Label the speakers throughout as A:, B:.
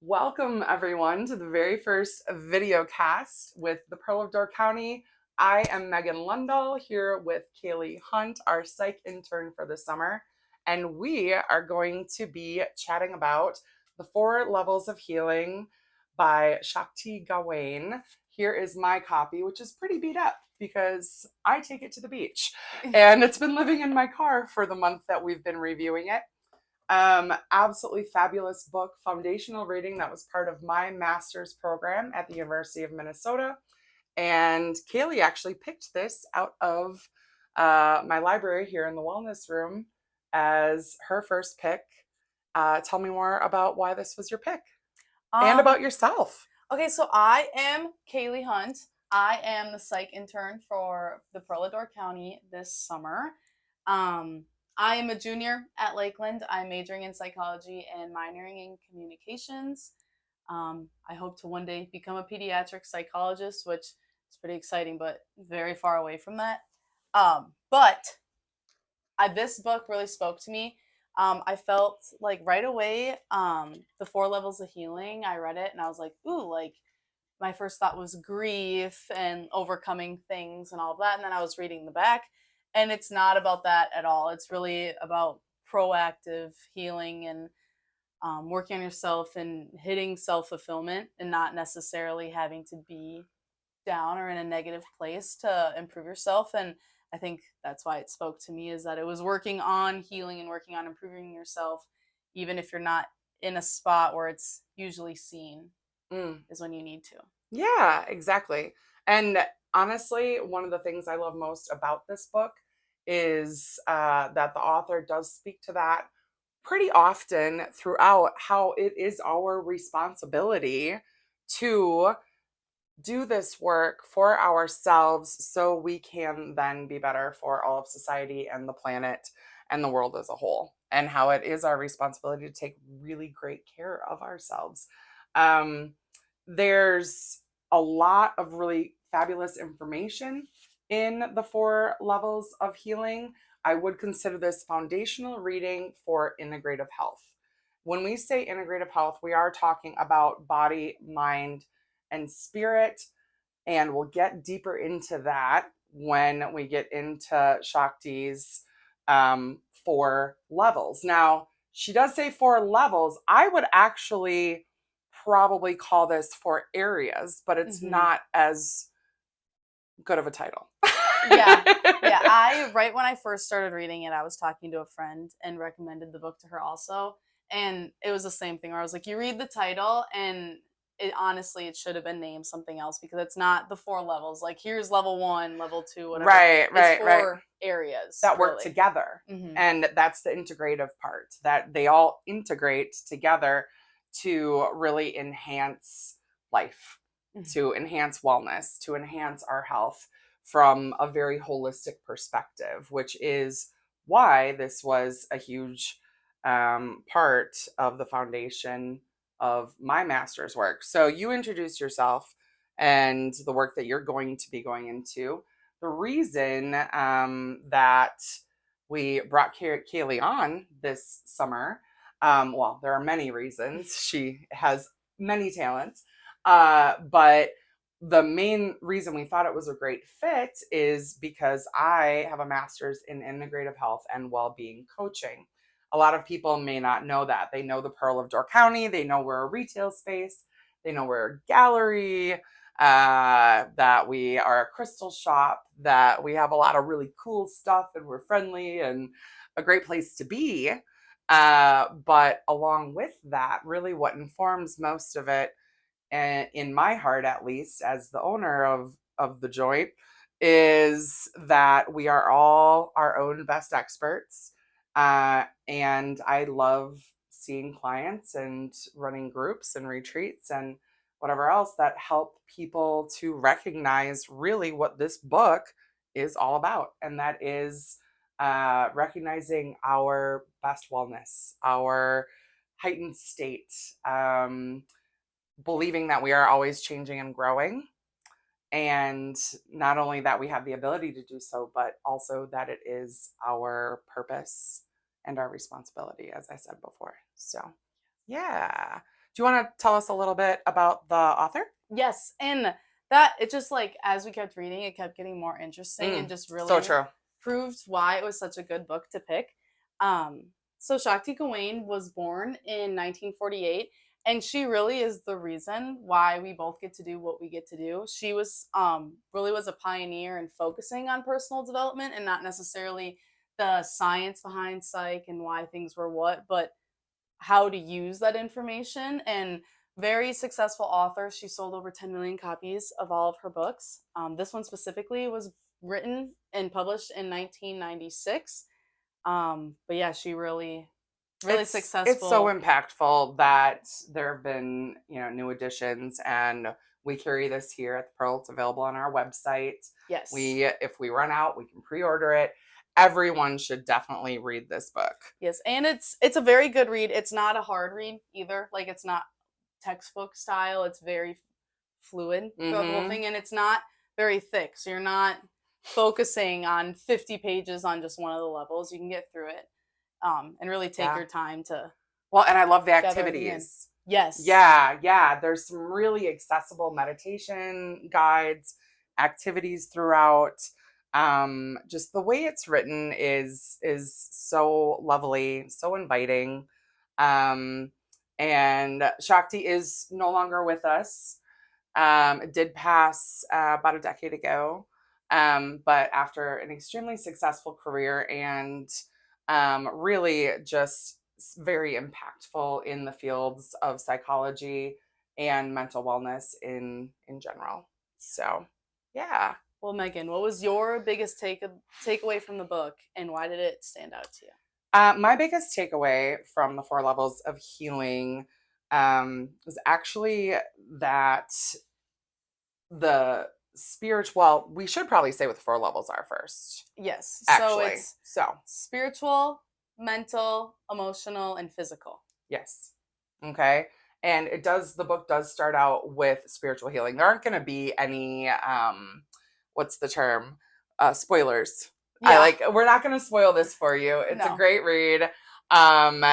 A: Welcome, everyone, to the very first video cast with the Pearl of Door County. I am Megan Lundahl here with Kaylee Hunt, our psych intern for the summer, and we are going to be chatting about The Four Levels of Healing by Shakti Gawain. Here is my copy, which is pretty beat up because I take it to the beach, and it's been living in my car for the month that we've been reviewing it. Absolutely fabulous book, foundational reading that was part of my master's program at the University of Minnesota. And Kaylee actually picked this out of my library here in the wellness room as her first pick. Tell me more about why this was your pick and
B: Um,
A: about yourself.
B: okay, so I am Kaylee Hunt. I am the psych intern for the Pearl of Door County this summer. Um, I am a junior at Lakeland. I'm majoring in psychology and minoring in communications. I hope to one day become a pediatric psychologist, which is pretty exciting, but very far away from that. But this book really spoke to me. I felt like right away, the Four Levels of Healing. I read it and I was like, ooh, like my first thought was grief and overcoming things and all of that. And then I was reading the back, and it's not about that at all. It's really about proactive healing and working on yourself and hitting self fulfillment and not necessarily having to be down or in a negative place to improve yourself. And I think that's why it spoke to me, is that it was working on healing and working on improving yourself, even if you're not in a spot where it's usually seen,
A: Mm.
B: is when you need to.
A: Yeah, exactly. And honestly, one of the things I love most about this book is that the author does speak to that pretty often throughout, how it is our responsibility to do this work for ourselves so we can then be better for all of society and the planet and the world as a whole, and how it is our responsibility to take really great care of ourselves. Um, there's a lot of really fabulous information in the Four Levels of Healing. I would consider this foundational reading for integrative health. When we say integrative health, we are talking about body, mind, and spirit. And we'll get deeper into that when we get into Shakti's four levels. Now, she does say four levels. I would actually probably call this four areas, but it's
B: Mm-hmm.
A: not as good of a title.
B: Yeah. Yeah. Right when I first started reading it, I was talking to a friend and recommended the book to her also. And it was the same thing where I was like, you read the title, and it should have been named something else, because it's not the four levels. Like, here's level one, level two, whatever.
A: Right,
B: It's
A: right, right.
B: four areas,
A: That work
B: really.
A: together.
B: Mm-hmm.
A: And that's the integrative part, that they all integrate together to really enhance life,
B: Mm-hmm.
A: to enhance wellness, to enhance our health from a very holistic perspective, which is why this was a huge part of the foundation of my master's work. So you introduce yourself and the work that you're going to be going into. The reason that we brought Kaylee on this summer, well, there are many reasons. She has many talents, but the main reason we thought it was a great fit is because I have a master's in integrative health and well-being coaching. A lot of people may not know that. They know the Pearl of Door County, they know we're a retail space, they know we're a gallery, that we are a crystal shop, that we have a lot of really cool stuff and we're friendly and a great place to be. But along with that, really what informs most of it, and in my heart at least, as the owner of the joint, is that we are all our own best experts. And I love seeing clients and running groups and retreats and whatever else that help people to recognize really what this book is all about. And that is recognizing our best wellness, our heightened state, believing that we are always changing and growing. And not only that we have the ability to do so, but also that it is our purpose and our responsibility, as I said before. So, yeah. Do you want to tell us a little bit about the author?
B: Yes, and that it just like as we kept reading, it kept getting more interesting and just
A: So
B: really
A: true.
B: proved why it was such a good book to pick. Um, so Shakti Gawain was born in 1948, and she really is the reason why we both get to do what we get to do. She was really was a pioneer in focusing on personal development and not necessarily the science behind psych and why things were what, but how to use that information. And very successful author. She sold over 10 million copies of all of her books. This one specifically was written and published in 1996. But yeah, she really
A: It's so
B: successful.
A: impactful that there have been, new additions, and we carry this here at the Pearl. It's available on our website.
B: Yes.
A: If we run out, we can pre-order it. Everyone should definitely read this book.
B: Yes, and it's a very good read. It's not a hard read either. Like it's not textbook style. It's very fluid throughout the whole
A: Mm-hmm.
B: thing, and it's not very thick. So you're not focusing on 50 pages on just one of the levels. You can get through it, and really take
A: Yeah.
B: your time to
A: Well, and I love the
B: gather everything in.
A: activities.
B: Yes.
A: Yeah. There's some really accessible meditation guides, activities throughout. Just the way it's written is so lovely, so inviting. Um, and Shakti is no longer with us. It did pass about a decade ago, but after an extremely successful career and really just very impactful in the fields of psychology and mental wellness in general. So, yeah.
B: Well, Megan, what was your biggest takeaway from the book, and why did it stand out to you?
A: My biggest takeaway from the four levels of healing was actually that the spiritual, we should probably say what the four levels are first,
B: Yes. So
A: actually.
B: it's
A: So,
B: spiritual, mental, emotional, and physical.
A: yes. Okay. And the book does start out with spiritual healing. There aren't going to be any, what's the term? Spoilers.
B: Yeah.
A: We're not going to spoil this for you. It's a
B: No.
A: great read. Um,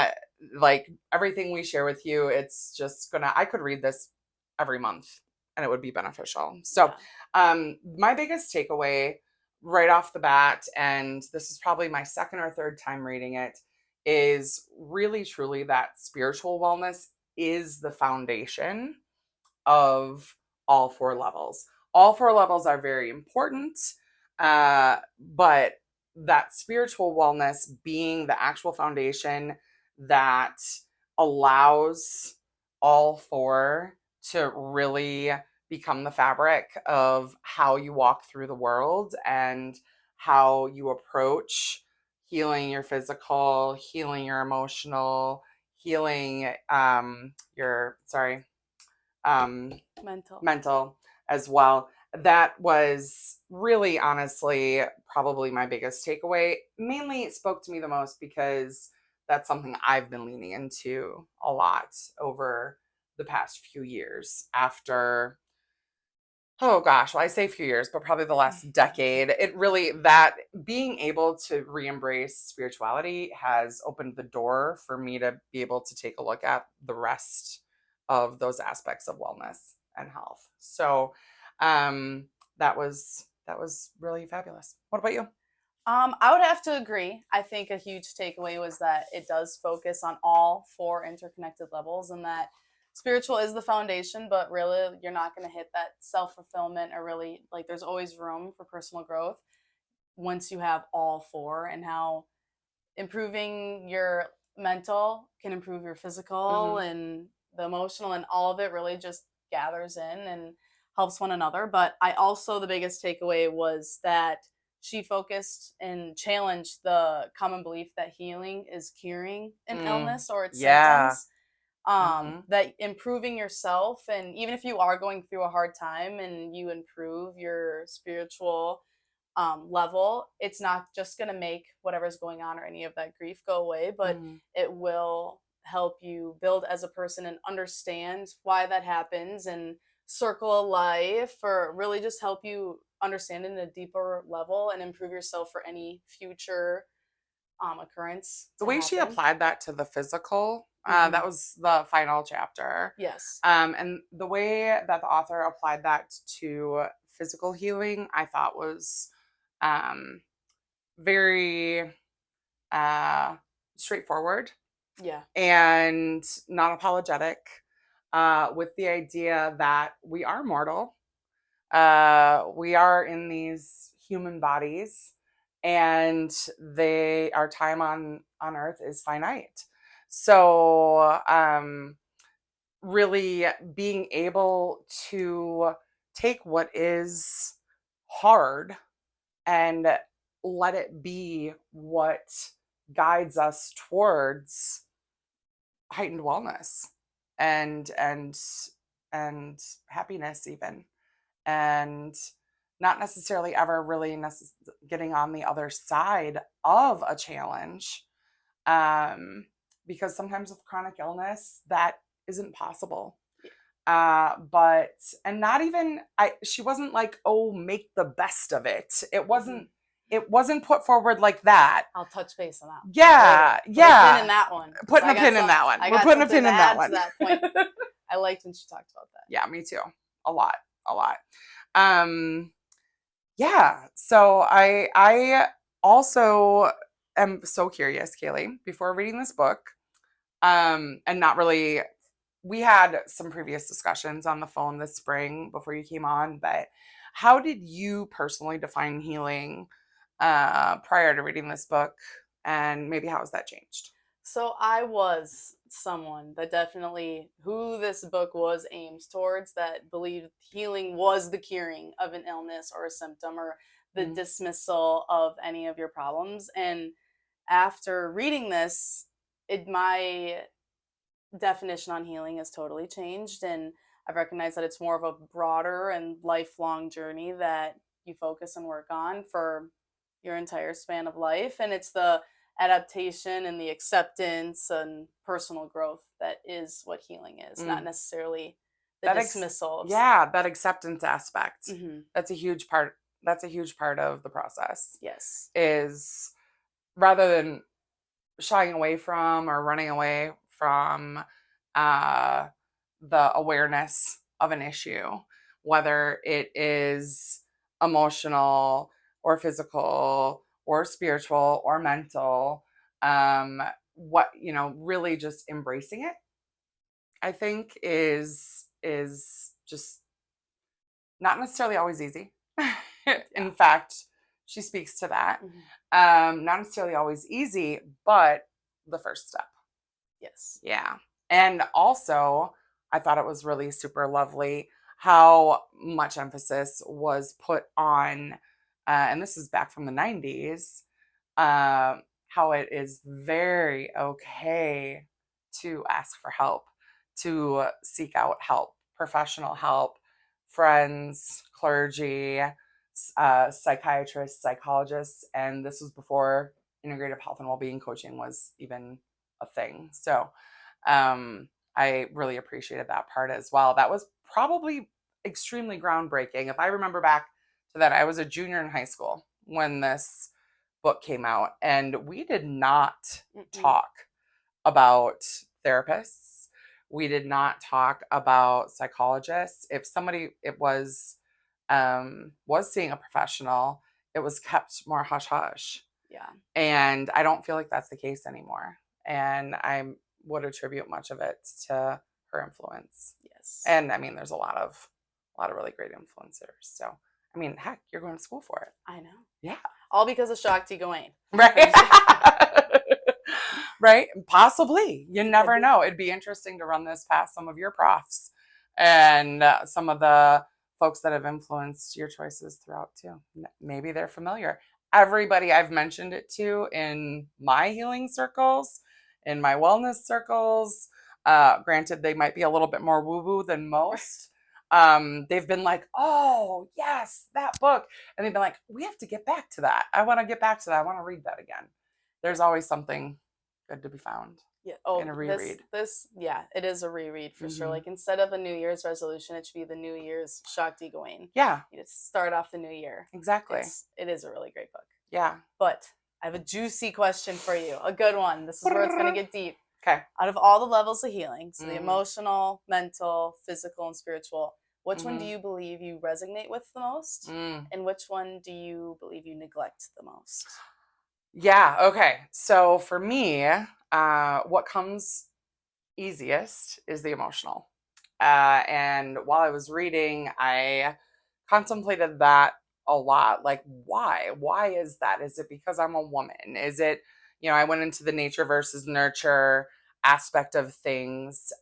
A: like everything we share with you, it's just I could read this every month and it would be beneficial. So,
B: Yeah.
A: my biggest takeaway right off the bat, and this is probably my second or third time reading it, is really truly that spiritual wellness is the foundation of all four levels. All four levels are very important, but that spiritual wellness being the actual foundation that allows all four to really become the fabric of how you walk through the world and how you approach healing your physical, healing your emotional, healing um,
B: Mental.
A: mental as well. That was really honestly probably my biggest takeaway. Mainly it spoke to me the most because that's something I've been leaning into a lot over the past few years after, oh gosh, well, I say a few years, but probably the last decade. It really, that being able to re-embrace spirituality has opened the door for me to be able to take a look at the rest of those aspects of wellness and health. So, um, that was really fabulous. What about you?
B: I would have to agree. I think a huge takeaway was that it does focus on all four interconnected levels and that spiritual is the foundation, but really you're not going to hit that self fulfillment or really like there's always room for personal growth once you have all four, and how improving your mental can improve your physical
A: Mm-hmm.
B: and the emotional, and all of it really just gathers in and helps one another. But I also, the biggest takeaway was that she focused and challenged the common belief that healing is curing an
A: Mm.
B: illness or its
A: Yeah.
B: symptoms.
A: Mm-hmm.
B: That improving yourself, and even if you are going through a hard time and you improve your spiritual level, it's not just going to make whatever's going on or any of that grief go away, but
A: Mm-hmm.
B: it will help you build as a person and understand why that happens and circle of life, or really just help you understand it in a deeper level and improve yourself for any future occurrence
A: The
B: to
A: way she
B: happen.
A: applied that to the physical That was the final chapter.
B: Yes.
A: And the way that the author applied that to physical healing, I thought was very straightforward
B: Yeah.
A: and non apologetic, with the idea that we are mortal. We are in these human bodies, and our time on Earth is finite. So, really being able to take what is hard and let it be what guides us towards heightened wellness and and and happiness even, and not necessarily ever really getting on the other side of a challenge, um, because sometimes with chronic illness that isn't possible. But and not even she wasn't like, oh, make the best of it. It wasn't put forward like that.
B: I'll touch base on that.
A: Yeah,
B: later. Put a pin in
A: yeah.
B: that one.
A: Putting a pin in that one. We're putting a pin in that one.
B: To that point. I liked when she talked about that.
A: Yeah, me too. A lot. Yeah. So I also am so curious, Kaylee, before reading this book, and not really, we had some previous discussions on the phone this spring before you came on, but how did you personally define healing prior to reading this book, and maybe how has that changed?
B: So I was someone that definitely, who this book was aimed towards, that believed healing was the curing of an illness or a symptom, or the dismissal of any of your problems. And after reading this, my definition on healing has totally changed, and I've recognized that it's more of a broader and lifelong journey that you focus and work on for your entire span of life. And it's the adaptation and the acceptance and personal growth that is what healing is, not necessarily the dismissal.
A: Yeah, that acceptance aspect.
B: Mm-hmm.
A: That's a huge part. That's a huge part of the process.
B: Yes.
A: Is rather than shying away from or running away from the awareness of an issue, whether it is emotional or physical or spiritual or mental, really just embracing it, I think is just not necessarily always easy. In fact, she speaks to that. Not necessarily always easy, but the first step.
B: Yes.
A: Yeah. And also, I thought it was really super lovely how much emphasis was put on, and this is back from the 90s, how it is very okay to ask for help, to seek out help, professional help, friends, clergy, psychiatrists, psychologists. And this was before integrative health and well-being coaching was even a thing. So I really appreciated that part as well. That was probably extremely groundbreaking. If I remember back to that, I was a junior in high school when this book came out, and we did not talk about therapists. We did not talk about psychologists. If somebody was seeing a professional, it was kept more hush hush.
B: Yeah.
A: And I don't feel like that's the case anymore. And I would attribute much of it to her influence.
B: Yes.
A: And I mean, there's a lot of really great influencers. So, I mean, heck, you're going to school for it.
B: I know.
A: Yeah.
B: All because of Shakti Gawain.
A: Right. Right? Possibly. You never know. It'd be interesting to run this past some of your profs and some of the folks that have influenced your choices throughout too. Maybe they're familiar. Everybody I've mentioned it to in my healing circles, in my wellness circles, granted, they might be a little bit more woo-woo than most. They've been like, oh, yes, that book. And they've been like, we have to get back to that. I want to get back to that. I want to read that again. There's always something good to be found.
B: Yeah. Oh,
A: in a reread.
B: Yeah, it is a reread for sure. Like, instead of a New Year's resolution, it should be the New Year's Shakti Gawain.
A: Yeah.
B: You just start off the new year.
A: Exactly.
B: It is a really great book.
A: Yeah.
B: But I have a juicy question for you. A good one. This is where it's going to get deep.
A: Okay.
B: Out of all the levels of healing, so the
A: Mm,
B: emotional, mental, physical, and spiritual, which one do
A: mm-hmm.
B: you believe you resonate with the most?
A: Mm.
B: And which one do you believe you neglect the most?
A: Yeah. Okay. So for me, what comes easiest is the emotional. And while I was reading, I contemplated that a lot. Like, why? Why is that? Is it because I'm a woman? Is it, I went into the nature versus nurture aspect of things.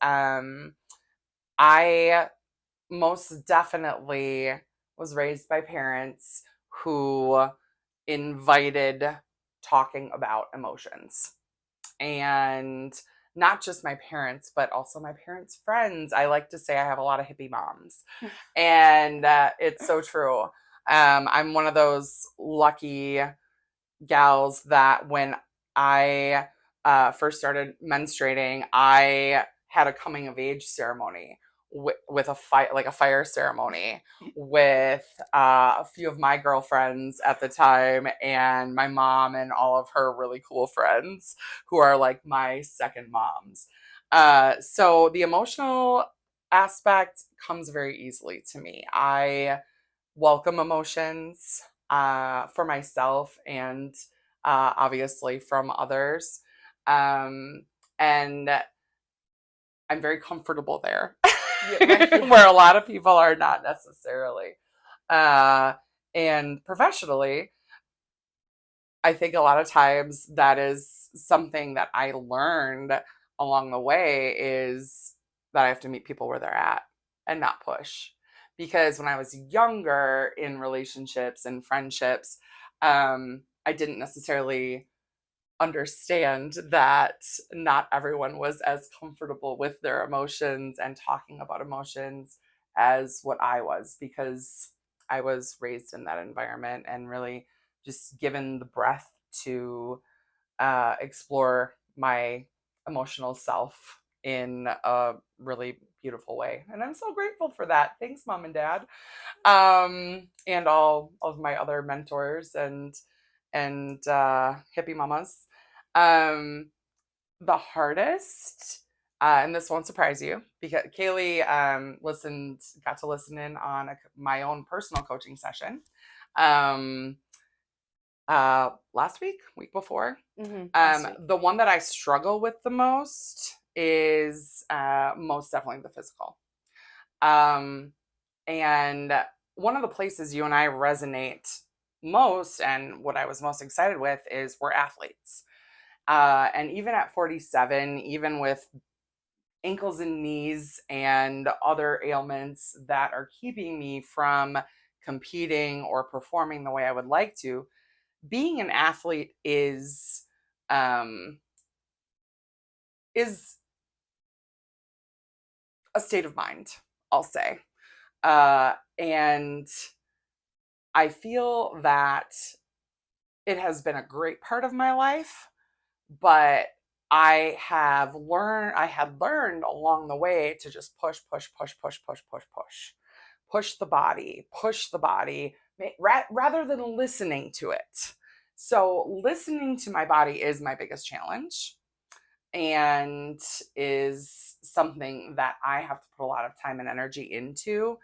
A: I most definitely was raised by parents who invited talking about emotions, and not just my parents, but also my parents' friends. I like to say I have a lot of hippie moms, and it's so true. I'm one of those lucky gals that when I first started menstruating, I had a coming of age ceremony with a fire, like a fire ceremony, with a few of my girlfriends at the time, and my mom and all of her really cool friends who are like my second moms. So the emotional aspect comes very easily to me. I welcome emotions for myself and obviously from others. Um, and I'm very comfortable there,
B: Yeah, right. Yeah.
A: where a lot of people are not necessarily. Uh, and professionally, I think a lot of times that is something that I learned along the way, is that I have to meet people where they're at and not push. Because when I was younger in relationships and friendships, I didn't necessarily understand that not everyone was as comfortable with their emotions and talking about emotions as what I was, because I was raised in that environment and really just given the breath to explore my emotional self in a really beautiful way. And I'm so grateful for that. Thanks, mom and dad, and all of my other mentors and hippie mamas. Um, the hardest, and this won't surprise you because Kaylee got to listen in on my own personal coaching session um, last week before.
B: Last week.
A: The one that I struggle with the most is most definitely the physical. Um, and one of the places you and I resonate most, and what I was most excited with, is we're athletes. And even at 47, even with ankles and knees and other ailments that are keeping me from competing or performing the way I would like to, being an athlete um, is a state of mind, I'll say. And I feel that it has been a great part of my life, but I had learned along the way to just push the body, rather than listening to it. So listening to my body is my biggest challenge, and is something that I have to put a lot of time and energy into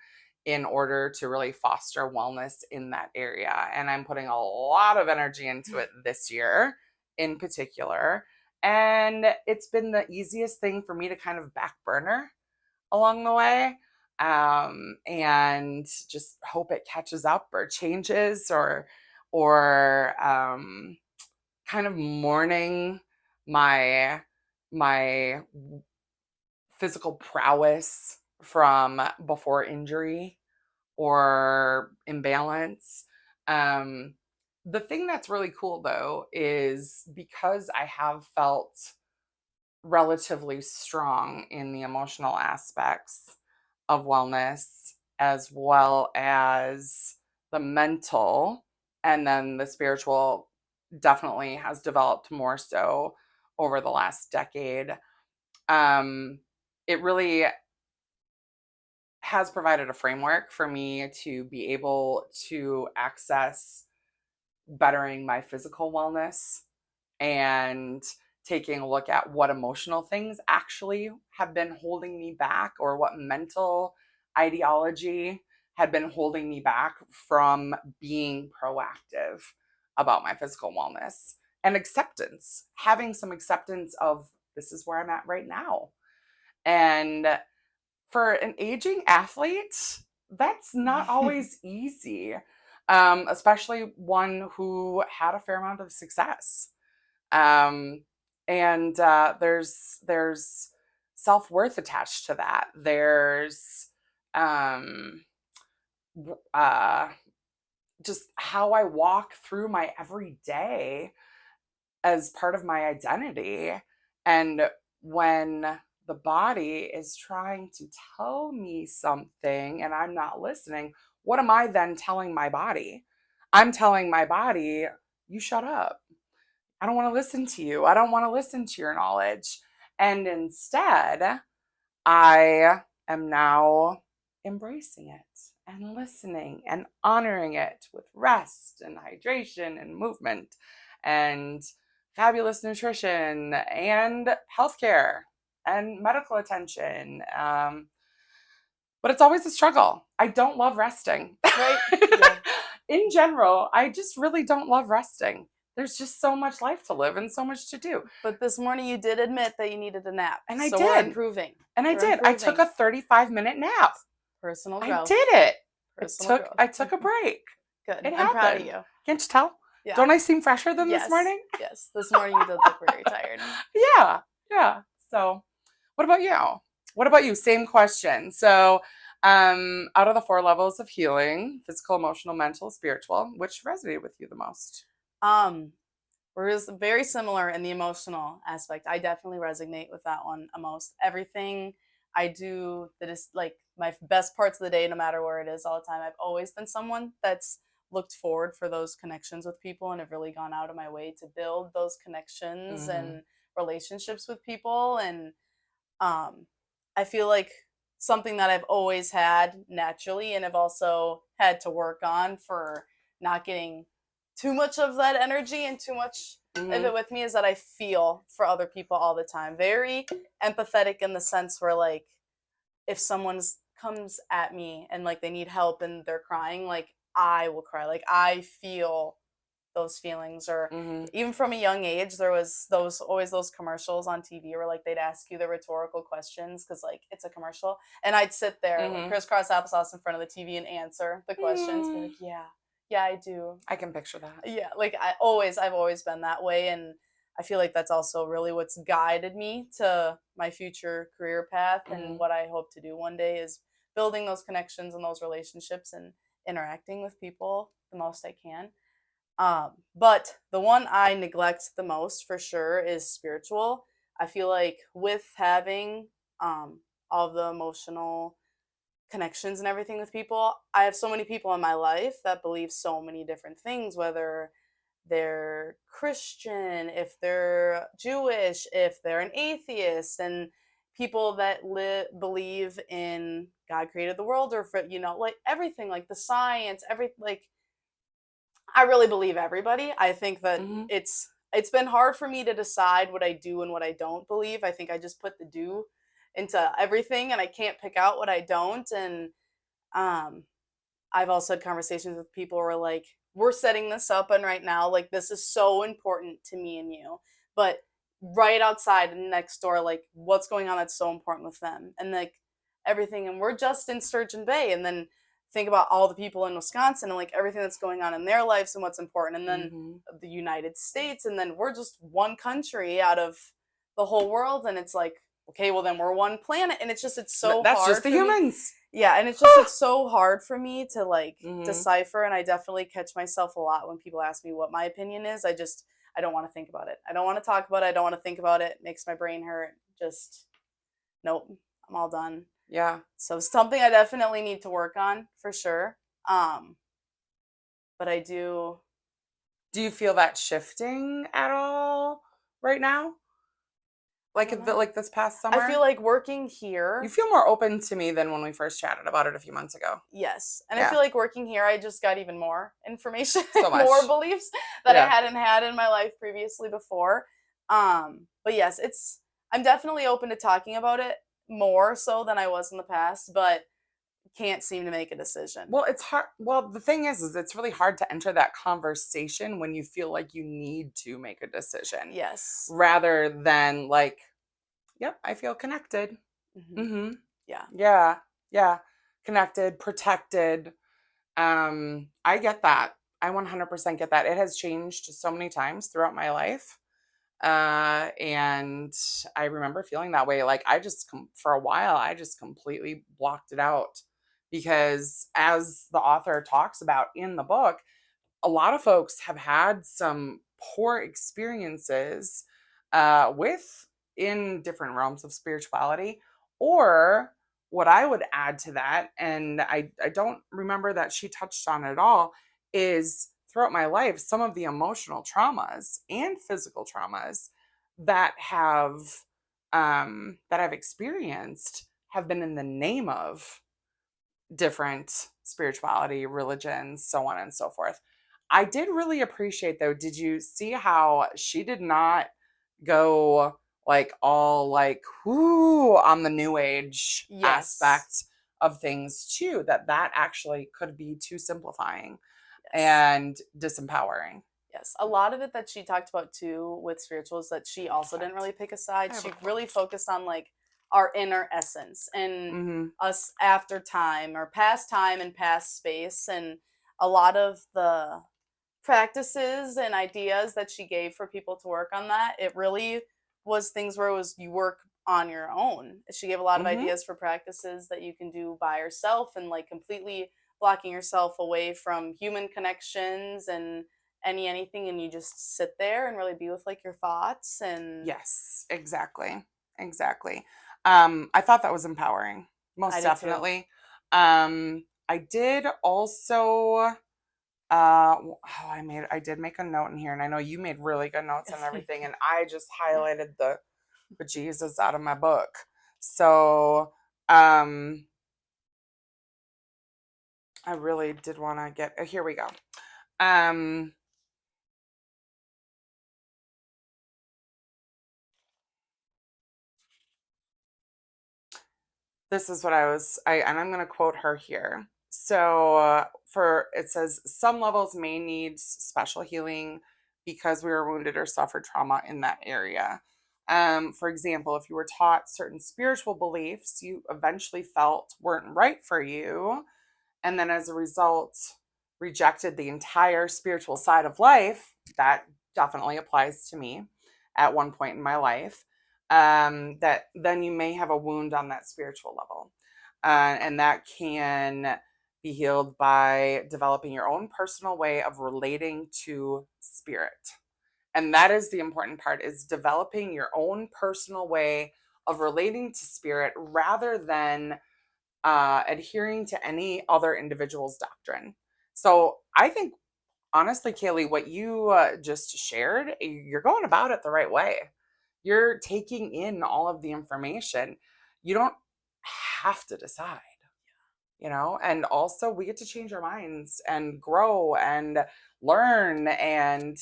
A: in order to really foster wellness in that area. And I'm putting a lot of energy into it this year in particular. And it's been the easiest thing for me to kind of back burner along the way, and just hope it catches up or changes, or kind of mourning my my physical prowess from before injury or imbalance. Um, the thing that's really cool though is because I have felt relatively strong in the emotional aspects of wellness, as well as the mental, and then the spiritual definitely has developed more so over the last decade. um, it really has provided a framework for me to be able to access bettering my physical wellness and taking a look at what emotional things actually have been holding me back, or what mental ideology had been holding me back from being proactive about my physical wellness, and acceptance, having some acceptance of this is where I'm at right now. And for an aging athlete, that's not always easy, especially one who had a fair amount of success. Um, and there's self worth attached to that. There's um, uh, just how I walk through my everyday as part of my identity. And when the body is trying to tell me something and I'm not listening, what am I then telling my body? I'm telling my body, you shut up. I don't want to listen to you. I don't want to listen to your knowledge. And instead, I am now embracing it and listening and honoring it with rest and hydration and movement and fabulous nutrition and healthcare and medical attention. But it's always a struggle. I don't love resting.
B: Right? Yeah.
A: In general, I just really don't love resting. There's just so much life to live and so much to do.
B: But this morning you did admit that you needed a nap.
A: And I
B: so
A: did.
B: we're improving.
A: And I
B: We're
A: did. I took a
B: improving.
A: 35-minute nap.
B: Personal
A: I
B: growth.
A: did it.
B: Personal growth.
A: I took a break.
B: Good.
A: It
B: I'm proud of
A: happened.
B: you.
A: Can't you tell?
B: Yeah.
A: Don't I seem fresher than
B: Yes.
A: this morning?
B: Yes. This morning you did look very tired.
A: Yeah. Yeah. So, what about you? What about you? Same question. So, out of the 4 levels of healing, physical, emotional, mental, spiritual, which resonated with you the most?
B: We're very similar in the emotional aspect. I definitely resonate with that one most. Everything I do that is like my best parts of the day, no matter where it is, all the time. I've always been someone that's looked forward for those connections with people and have really gone out of my way to build those connections and relationships with people. And I feel like something that I've always had naturally and have also had to work on for not getting too much of that energy and too much of it with me is that I feel for other people all the time. Very empathetic in the sense where like if someone comes at me and like they need help and they're crying, like I will cry. Like I feel those feelings. Or even from a young age there was those commercials on TV where like they'd ask you the rhetorical questions because like it's a commercial and I'd sit there like crisscross applesauce in front of the TV and answer the questions, be like yeah I do.
A: I can picture that.
B: Yeah, like I've always been that way, and I feel like that's also really what's guided me to my future career path and what I hope to do one day is building those connections and those relationships and interacting with people the most I can. But the one I neglect the most for sure is spiritual. I feel like with having all the emotional connections and everything with people, I have so many people in my life that believe so many different things, whether they're Christian, if they're Jewish, if they're an atheist, and people that believe in God created the world, or for like everything, like the science, like I really believe everybody. I think that it's been hard for me to decide what I do and what I don't believe. I think I just put the do into everything and I can't pick out what I don't. And um I've also had conversations with people where like we're setting this up and right now like this is so important to me and you. But right outside and next door, like what's going on that's so important with them and like everything, and we're just in Sturgeon Bay, and then think about all the people in Wisconsin and like everything that's going on in their lives and what's important, and then the United States, and then we're just one country out of the whole world, and it's like okay, well then we're one planet, and it's so
A: that's
B: hard
A: just the
B: for me.
A: humans.
B: Yeah, and it's so hard for me to like decipher, and I definitely catch myself a lot when people ask me what my opinion is. I don't want to think about it. I don't want to talk about it. I don't want to think about it. It makes my brain hurt. Just nope. I'm all done.
A: Yeah.
B: So something I definitely need to work on for sure. But I do.
A: Do you feel that shifting at all right now? Like this past summer?
B: I feel like working here.
A: You feel more open to me than when we first chatted about it a few months ago.
B: Yes. And I feel like working here, I just got even more information,
A: so much.
B: more beliefs that I hadn't had in my life previously before. But yes, I'm definitely open to talking about it more so than I was in the past, but can't seem to make a decision.
A: Well, it's hard. Well, the thing is it's really hard to enter that conversation when you feel like you need to make a decision
B: Yes.
A: rather than like, yep, I feel connected.
B: Hmm.
A: Mm-hmm.
B: Yeah.
A: Yeah. Yeah. Connected, protected. I get that. I 100% get that. It has changed so many times throughout my life. And I remember feeling that way. Like for a while, I just completely blocked it out because as the author talks about in the book, a lot of folks have had some poor experiences with in different realms of spirituality. Or what I would add to that, and I don't remember that she touched on it at all, is throughout my life, some of the emotional traumas and physical traumas that that I've experienced have been in the name of different spirituality, religions, so on and so forth. I did really appreciate though, did you see how she did not go like all like whoo on the new age
B: Yes.
A: aspect of things too, that actually could be too simplifying
B: Yes.
A: and disempowering.
B: Yes. A lot of it that she talked about too with spirituals that she also didn't
A: Perfect.
B: really pick a side.
A: I have a
B: She
A: quote.
B: really focused on like our inner essence and
A: Mm-hmm.
B: us after time or past time and past space. And a lot of the practices and ideas that she gave for people to work on that, it really was things where it was you work on your own. She gave a lot of
A: Mm-hmm.
B: ideas for practices that you can do by yourself and like completely blocking yourself away from human connections and anything, and you just sit there and really be with like your thoughts. And
A: Yes, exactly. Exactly. I thought that was empowering,
B: I
A: most
B: did too.
A: definitely. I did also I did make a note in here, and I know you made really good notes and everything, and I just highlighted the bejesus out of my book. So um I really did want to get here we go. Um This is what and I'm going to quote her here. So, for it says, some levels may need special healing because we were wounded or suffered trauma in that area. For example, if you were taught certain spiritual beliefs you eventually felt weren't right for you, and then as a result rejected the entire spiritual side of life, that definitely applies to me at one point in my life. That then you may have a wound on that spiritual level, and that can be healed by developing your own personal way of relating to spirit. And that is the important part, is developing your own personal way of relating to spirit rather than adhering to any other individual's doctrine. So I think, honestly, Kaylee, what you just shared, you're going about it the right way. You're taking in all of the information. You don't have to decide, and also we get to change our minds and grow and learn and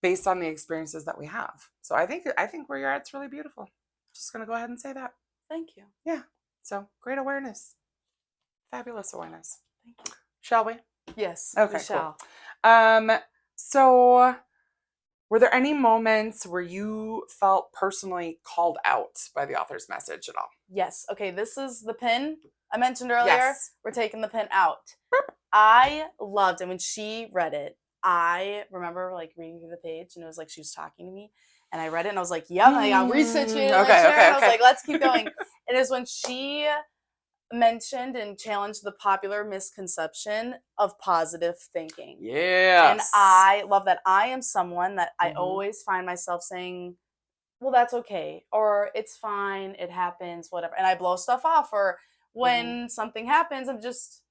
A: based on the experiences that we have. So I think where you're at, it's really beautiful. Just gonna go ahead and say that.
B: Thank you.
A: Yeah. So great awareness. Fabulous awareness.
B: Thank you.
A: Shall we?
B: Yes, we
A: Okay, cool.
B: shall.
A: Um, so were there any moments where you felt personally called out by the author's message at all?
B: Yes. Okay, this is the pin I mentioned earlier.
A: Yes.
B: We're taking the pin out. I loved it when she read it. I remember like reading through the page and it was like she was talking to me. And I read it and I was like, yep, I got resituated in my
A: Okay,
B: chair.
A: okay,
B: And I was
A: okay.
B: like, let's keep going. It is when she mentioned and challenged the popular misconception of positive thinking. And
A: Yes.
B: I love that. I am someone that I
A: Mm-hmm.
B: always find myself saying, well, that's okay, or it's fine, it happens, whatever. And I blow stuff off, or
A: Mm-hmm.
B: when something happens, I'm just,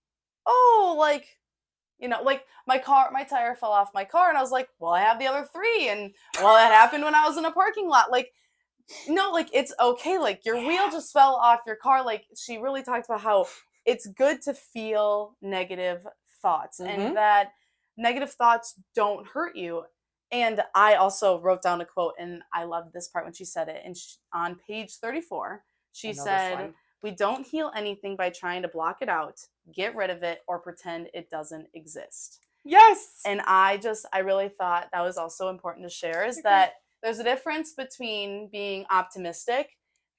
B: oh, like, like my tire fell off my car, and I was like, well, I have the other three, and well, that happened when I was in a parking lot. Like, no, like it's okay. Like your wheel
A: Yeah.
B: just fell off your car. Like she really talked about how it's good to feel negative thoughts
A: Mm-hmm.
B: and that negative thoughts don't hurt you. And I also wrote down a quote, and I loved this part when she said it. And on page 34,
A: I
B: she
A: know this
B: said,
A: one.
B: "We don't heal anything by trying to block it out, get rid of it, or pretend it doesn't exist."
A: Yes.
B: And I really thought that was also important to share, is
A: I agree.
B: that there's a difference between being optimistic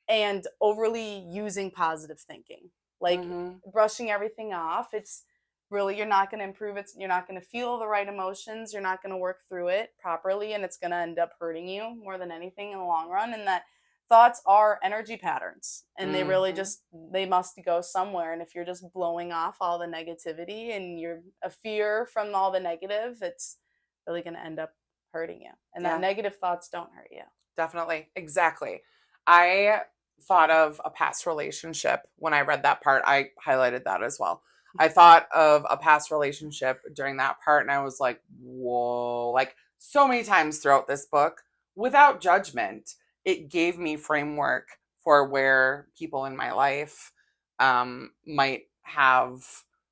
B: and overly using positive thinking, like
A: Mm-hmm.
B: brushing everything off. It's really, you're not going to improve it, you're not going to feel the right emotions, you're not going to work through it properly, and it's going to end up hurting you more than anything in the long run. And that thoughts are energy patterns, and they really
A: Mm-hmm.
B: just, they must go somewhere. And if you're just blowing off all the negativity and you're a fear from all the negative, it's really going to end up hurting you, and that
A: Yeah,
B: negative thoughts don't hurt you.
A: definitely. Exactly. I thought of a past relationship when I read that part. I highlighted that as well. I thought of a past relationship during that part, and I was like, whoa, like so many times throughout this book, without judgment, it gave me framework for where people in my life might have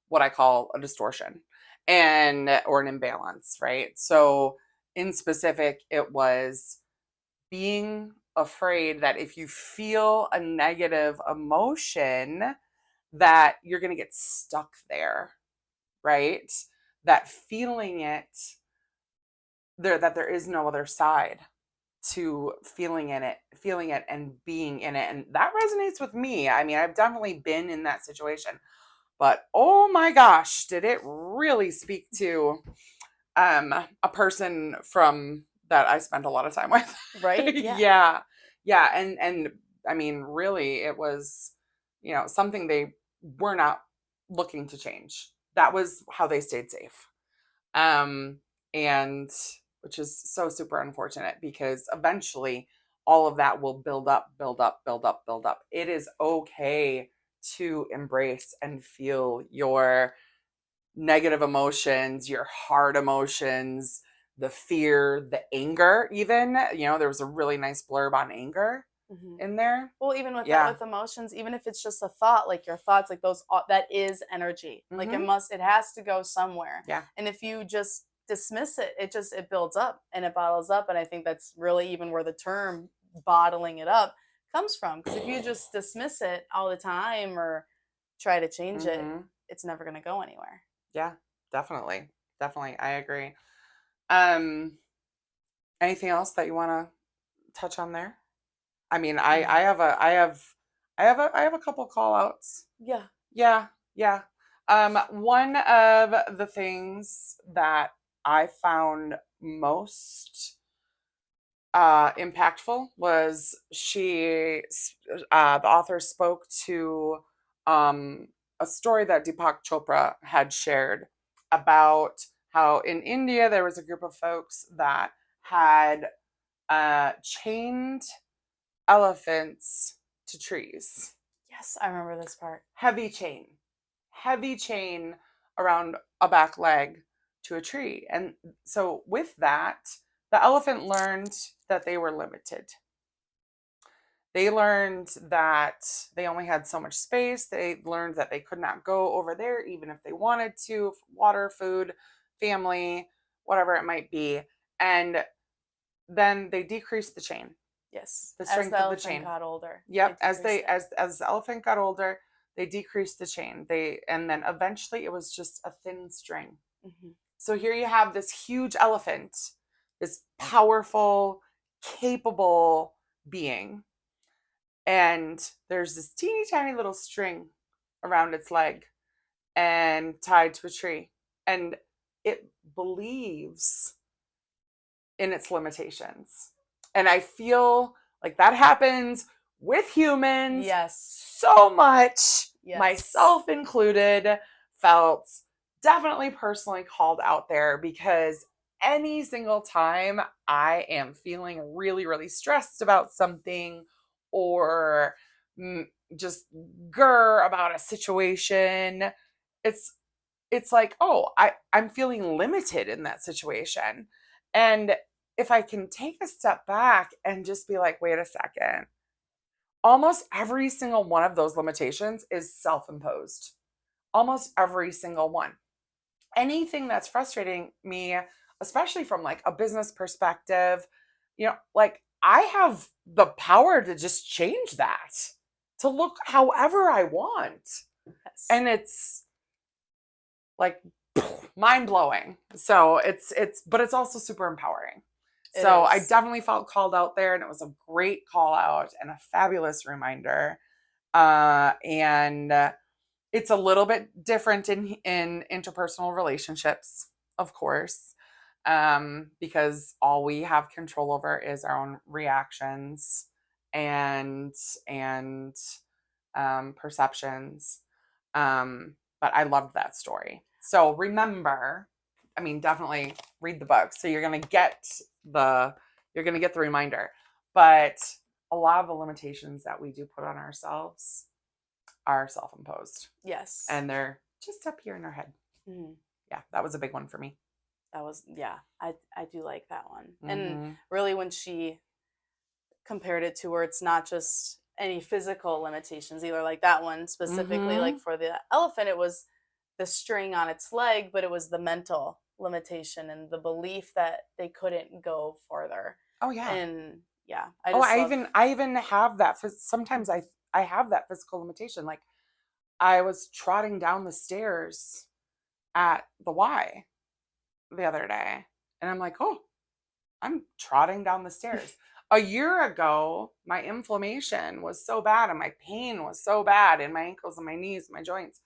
A: what I call a distortion and or an imbalance, right? So in specific, it was being afraid that if you feel a negative emotion, that you're going to get stuck there, right? That feeling it there, that there is no other side to feeling it and being in it. And that resonates with me. I mean, I've definitely been in that situation, but oh my gosh, did it really speak to a person from that I spent a lot of time with.
B: Right? Yeah.
A: Yeah. Yeah, and I mean really it was, something they were not looking to change. That was how they stayed safe. Um and which is so super unfortunate because eventually all of that will build up, build up, build up, build up. It is okay to embrace and feel your negative emotions, your hard emotions, the fear, the anger, even. There was a really nice blurb on anger
B: Hmm.
A: in there.
B: Well, even with that,
A: Yeah.
B: with emotions, even if it's just a thought, like your thoughts, like those, that is energy. Like
A: Mm-hmm.
B: it has to go somewhere.
A: Yeah.
B: And if you just dismiss it, it builds up and it bottles up. And I think that's really even where the term bottling it up comes from. Because if you just dismiss it all the time or try to change it,
A: Mm-hmm.
B: it's never going to go anywhere.
A: Yeah. Definitely. Definitely. I agree. Um, Anything else that you want to touch on there? I mean, I
B: Um,
A: have I have a couple call outs.
B: yeah.
A: Yeah, yeah. One of the things that I found most impactful was the author spoke to um, a story that Deepak Chopra had shared about how in India there was a group of folks that had chained elephants to trees.
B: Yes, I remember this part.
A: Heavy chain, heavy chain around a back leg to a tree. And so, with that, the elephant learned that they were limited. They learned that they only had so much space. They learned that they could not go over there, even if they wanted to, water, food, family, whatever it might be. And then they decreased the chain,
B: Yes.
A: the
B: As the
A: strength of the
B: elephant
A: chain.
B: got older, they
A: Yep,
B: decreased it.
A: as the elephant got older, they decreased the chain. And then eventually it was just a thin string.
B: Hmm.
A: So here you have this huge elephant, this powerful, capable being, and there's this teeny tiny little string around its leg and tied to a tree. And it believes in its limitations. And I feel like that happens with humans
B: Yes.
A: so much,
B: Yes.
A: myself included, felt definitely personally called out there because any single time I am feeling really, really stressed about something or mm, just grr about a situation, it's it's like, oh, I'm feeling limited in that situation. And if I can take a step back and just be like, wait a second, almost every single one of those limitations is self imposed. Almost every single one. Anything that's frustrating me, especially from like a business perspective, like I have the power to just change that to look however I want.
B: Yes.
A: And it's like mind blowing. So but it's also super empowering.
B: It
A: So I
B: is.
A: definitely felt called out there, and it was a great call out and a fabulous reminder. And It's a little bit different in interpersonal relationships, of course, because all we have control over is our own reactions and and perceptions. But I loved that story. So remember, I mean, definitely read the book. So the you're gonna get the reminder. But a lot of the limitations that we do put on ourselves are self-imposed,
B: Yes.
A: and they're just up here in our head.
B: Mhm.
A: Yeah, that was a big one for me.
B: That was, yeah. I do like that one. And
A: Mm-hmm.
B: really, when she compared it to where it's not just any physical limitations either, like that one specifically, like
A: Mm-hmm.
B: for the elephant, it was the string on its leg, but it was the mental limitation and the belief that they couldn't go further.
A: Oh yeah.
B: And yeah, I
A: Oh,
B: just
A: I
B: love.
A: even I even have that. Sometimes I have that physical limitation. Like I was trotting down the stairs at the Y the other day, and I'm like, oh, I'm trotting down the stairs. A year ago, my inflammation was so bad and my pain was so bad in my ankles and my knees, my joints,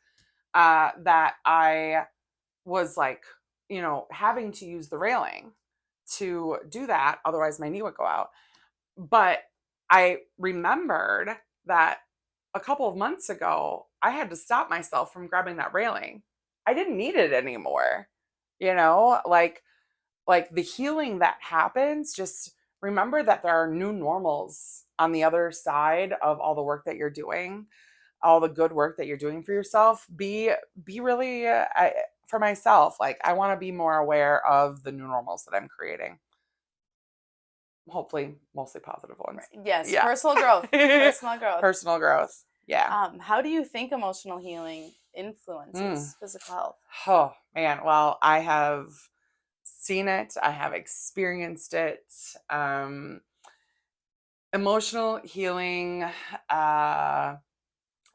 A: that I was like, having to use the railing to do that. Otherwise, my knee would go out. But I remembered that a couple of months ago, I had to stop myself from grabbing that railing. I didn't need it anymore. You know, like the healing that happens, just remember that there are new normals on the other side of all the work that you're doing, all the good work that you're doing for yourself. Be really for myself, like I want to be more aware of the new normals that I'm creating, hopefully mostly positive ones.
B: Yes,
A: Yeah.
B: personal growth. Personal growth.
A: Personal growth. Yeah.
B: How do you think emotional healing
A: Mm.
B: influences physical health?
A: Oh man, well, I have seen it, I have experienced it. um Emotional healing, uh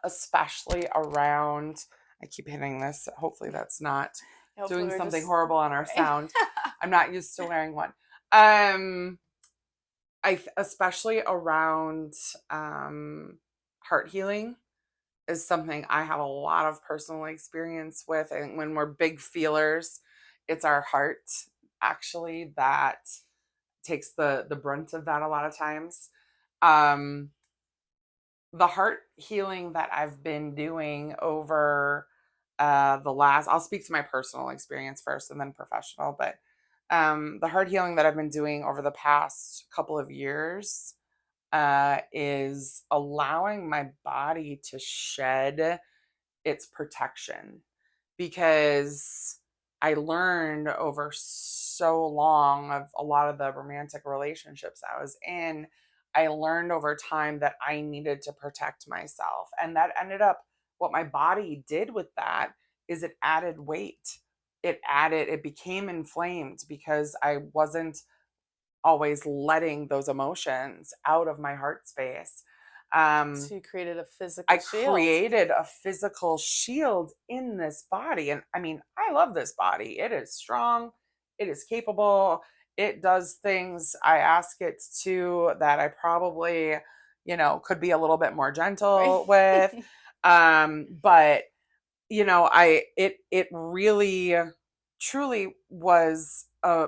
A: especially around, I keep hitting this, hopefully that's not
B: Hopefully,
A: doing
B: we're
A: something
B: just
A: horrible on our
B: right.
A: sound. I'm not used to wearing one. um Especially around heart healing is something I have a lot of personal experience with. And when we're big feelers, it's our heart actually that takes the brunt of that a lot of times. Um, the heart healing that I've been doing over I'll speak to my personal experience first and then professional, but the heart healing that I've been doing over the past couple of years is allowing my body to shed its protection, because I learned over so long of a lot of the romantic relationships I was in, I learned over time that I needed to protect myself. And that ended up, what my body did with that is it added weight. It became inflamed because I wasn't always letting those emotions out of my heart space.
B: So you created a
A: I
B: physical shield.
A: created a physical shield in this body. And I mean, I love this body. It is strong, it is capable, it does things I ask it to that I probably, could be a little bit more
B: Right.
A: gentle with. But it really truly was a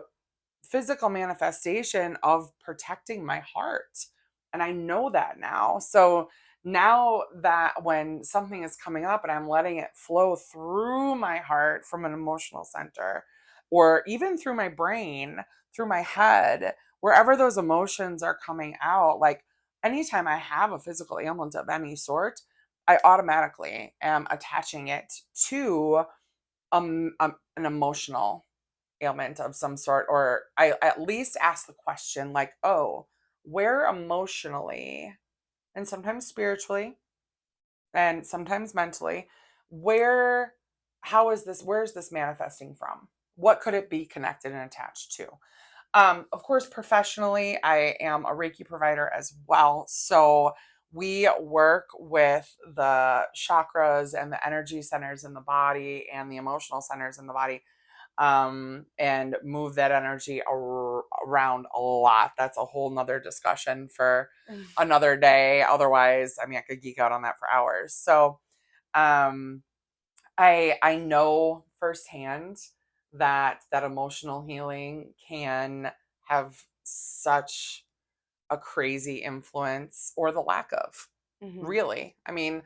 A: physical manifestation of protecting my heart. And I know that now. So now that when something is coming up and I'm letting it flow through my heart from an emotional center, or even through my brain, through my head, wherever those emotions are coming out, like anytime I have a physical ailment of any sort, I automatically am attaching it to an emotional ailment of some sort, or I at least ask the question like, oh, where emotionally and sometimes spiritually and sometimes mentally, where how is this where is this manifesting from? what could it be connected and attached to? Of course, professionally, I am a Reiki provider as well. So we work with the chakras and the energy centers in the body and the emotional centers in the body, and move that energy around a lot. That's a whole nother discussion for another day. Otherwise, I mean, I could geek out on that for hours. So um, I know firsthand that emotional healing can have such a crazy influence, or the lack of,
B: Hmm.
A: really. I mean,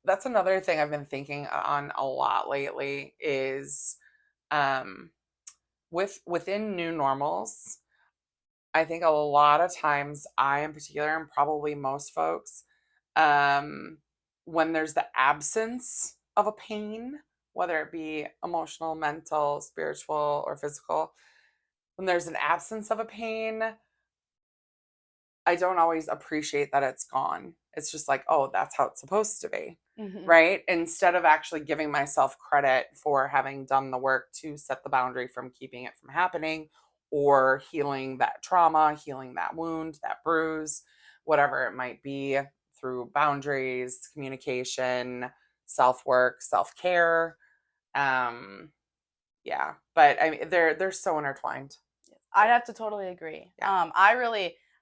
A: that's another thing I've been thinking on a lot lately is um within new normals. I think a lot of times, I in particular, and probably most folks, um, when there's the absence of a pain, whether it be emotional, mental, spiritual, or physical, when there's an absence of a pain, I don't always appreciate that it's gone. It's just like, oh, that's how it's supposed to be.
B: Hmm.
A: Right? Instead of actually giving myself credit for having done the work to set the boundary from keeping it from happening, or healing that trauma, healing that wound, that bruise, whatever it might be, through boundaries, communication, self work, self care. Um, yeah, but I mean, they're so intertwined.
B: I'd have to totally agree.
A: Yeah.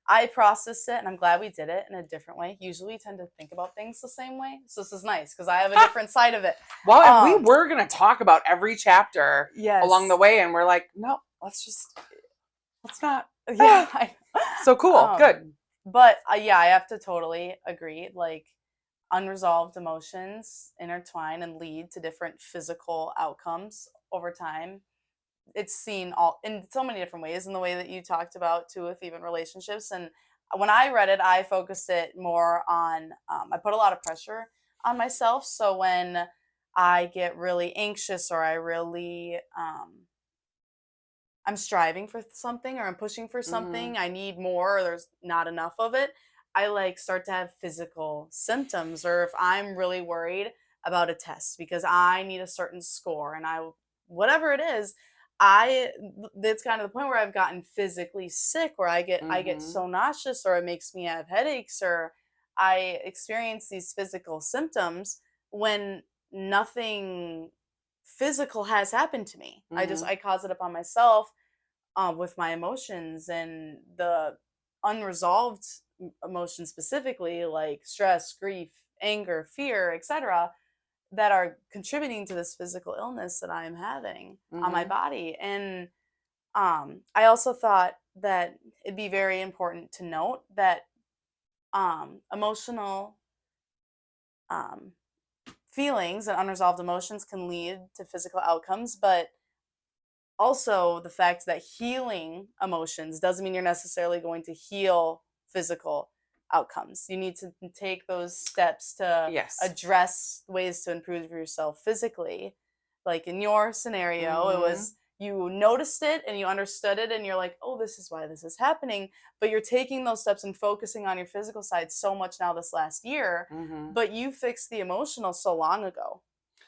B: I processed it, and I'm glad we did it in a different way. Usually, we tend to think about things the same way, so this is nice because I have a different side of it.
A: Well, and we
B: Um,
A: were going to talk about every chapter along the
B: yes,
A: way, and we're like, no, let's not.
B: yeah.
A: So cool.
B: Um,
A: Good.
B: but yeah, I have to totally agree. Like, unresolved emotions intertwine and lead to different physical outcomes over time. It's seen all in so many different ways, in the way that you talked about too, with even relationships. And when I read it, I focused it more on, I put a lot of pressure on myself. So when I get really anxious, or I really I'm striving for something, or I'm pushing for
A: Mm-hmm.
B: something, I need more, or there's not enough of it, I like start to have physical symptoms. Or if I'm really worried about a test because I need a certain score, and whatever it is, I that's kind of the point where I've gotten physically sick, where I get
A: Mm-hmm.
B: so nauseous, or it makes me have headaches, or I experience these physical symptoms when nothing physical has happened to me.
A: Mm-hmm.
B: I cause it upon myself, with my emotions and the unresolved emotions, specifically like stress, grief, anger, fear, etc., that are contributing to this physical illness that I am having on my
A: Mm-hmm.
B: body. And I also thought that it'd be very important to note that emotional um, feelings and unresolved emotions can lead to physical outcomes, but also the fact that healing emotions doesn't mean you're necessarily going to heal physical outcomes. You need to take those steps to
A: Yes.
B: address ways to improve yourself physically. Like in your scenario, it
A: Mm-hmm.
B: was you noticed it and you understood it, and you're like, oh, this is why this is happening. But you're taking those steps and focusing on your physical side so much now this last year,
A: Mm-hmm.
B: but you fixed the emotional so long ago.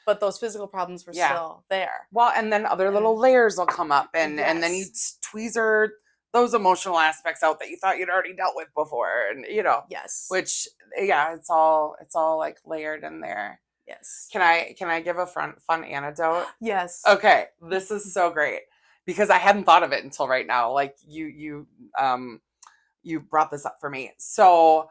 B: But those physical problems were
A: Yeah.
B: still there.
A: Well, and then other little
B: And
A: layers will come up, and then you
B: yes.
A: tweezer those emotional aspects out that you thought you'd already dealt with before, and
B: Yes.
A: which, yeah, it's all like layered in there.
B: Yes.
A: Can I give a fun anecdote?
B: Yes.
A: Okay, this is so great because I hadn't thought of it until right now. Like you brought this up for me. So,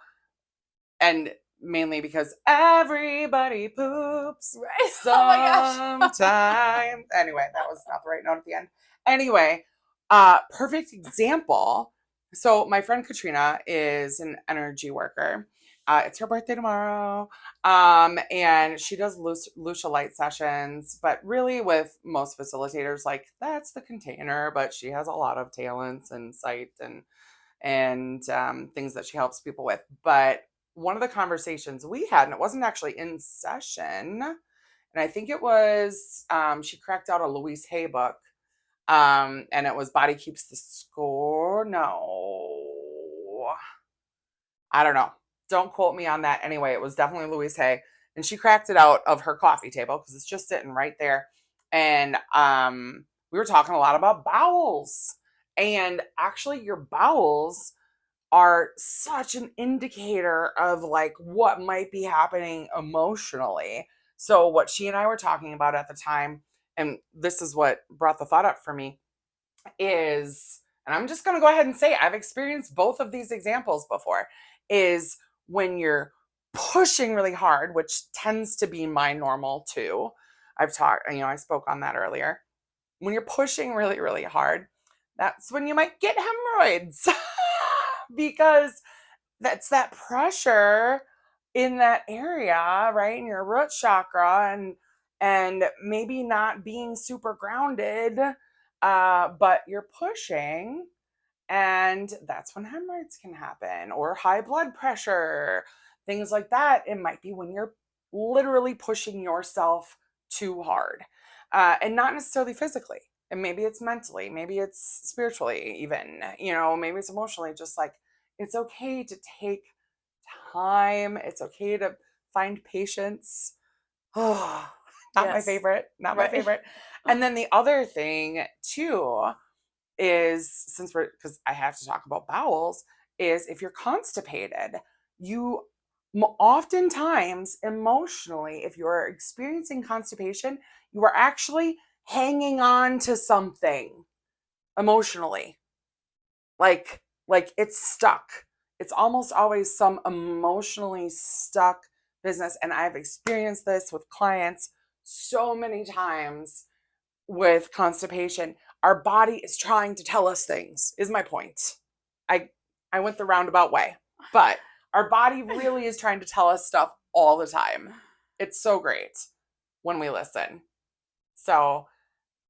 A: and mainly because everybody poops
B: Right. Oh my gosh.
A: sometime. Anyway, that was not the right note at the end. Anyway, perfect example. So my friend Katrina is an energy worker. It's her birthday tomorrow. And she does Lucia Light sessions, but really with most facilitators, like that's the container, but she has a lot of talents and sight and things that she helps people with. But one of the conversations we had, and it wasn't actually in session, and I think it was she cracked out a Louise Hay book, and it was Body Keeps the Score. No, I don't know. Don't quote me on that. Anyway, it was definitely Louise Hay, and she cracked it out of her coffee table because it's just sitting right there. And we were talking a lot about bowels. And actually, your bowels are such an indicator of like what might be happening emotionally. So, what she and I were talking about at the time, and this is what brought the thought up for me, is, and I'm just going to go ahead and say I've experienced both of these examples before, is when you're pushing really hard, which tends to be my normal too. I spoke on that earlier. When you're pushing really, really hard, that's when you might get hemorrhoids because that's that pressure in that area, right? In your root chakra, and maybe not being super grounded, but you're pushing, and that's when hemorrhoids can happen, or high blood pressure, things like that. It might be when you're literally pushing yourself too hard, and not necessarily physically. And maybe it's mentally, maybe it's spiritually, even, maybe it's emotionally. Just like, it's okay to take time. It's okay to find patience. Oh, not my
B: Yes.
A: favorite, not my
B: Right.
A: favorite. And then the other thing too is, since we're, because I have to talk about bowels, is if you're constipated, you oftentimes emotionally, if you're experiencing constipation, you are actually hanging on to something emotionally, like it's stuck. It's almost always some emotionally stuck business, and I've experienced this with clients so many times. With constipation, our body is trying to tell us things, is my point. I i went the roundabout way, but our body really is trying to tell us stuff all the time. It's so great when we listen. So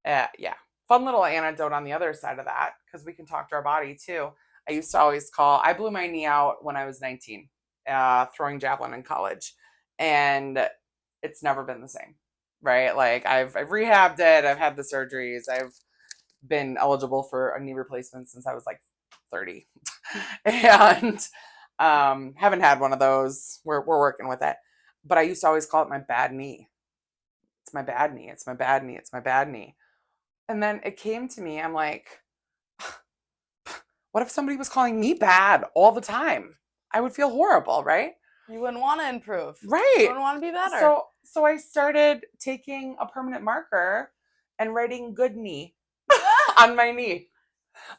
A: yeah, fun little anecdote on the other side of that, because we can talk to our body too. I blew my knee out when I was 19, throwing javelin in college, and it's never been the same, right? Like, I've rehabbed it, I've had the surgeries, I've been eligible for a knee replacement since I was like 30, and haven't had one of those. We're working with it, but I used to always call it my bad knee. It's my bad knee. It's my bad knee. It's my bad knee. And then it came to me, I'm like, what if somebody was calling me bad all the time? I would feel horrible, right?
B: You wouldn't want to improve. You
A: Right.
B: wouldn't want to be better.
A: So I started taking a permanent marker and writing good knee on my knee.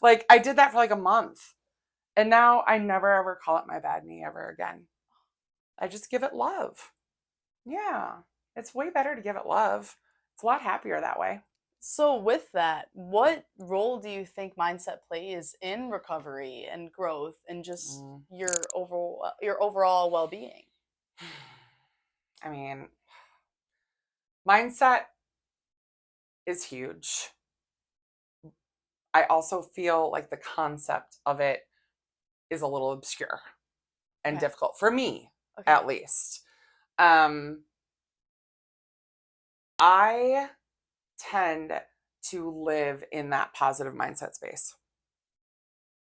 A: Like, I did that for like a month. And now I never ever call it my bad knee ever again. I just give it love. Yeah. It's way better to give it love. It's a lot happier that way.
B: So, with that, what role do you think mindset plays in recovery and growth and just
A: Mm.
B: your overall well-being?
A: I mean, mindset is huge. I also feel like the concept of it is a little obscure and
B: Okay.
A: difficult for me,
B: Okay.
A: at least. Um, I tend to live in that positive mindset space,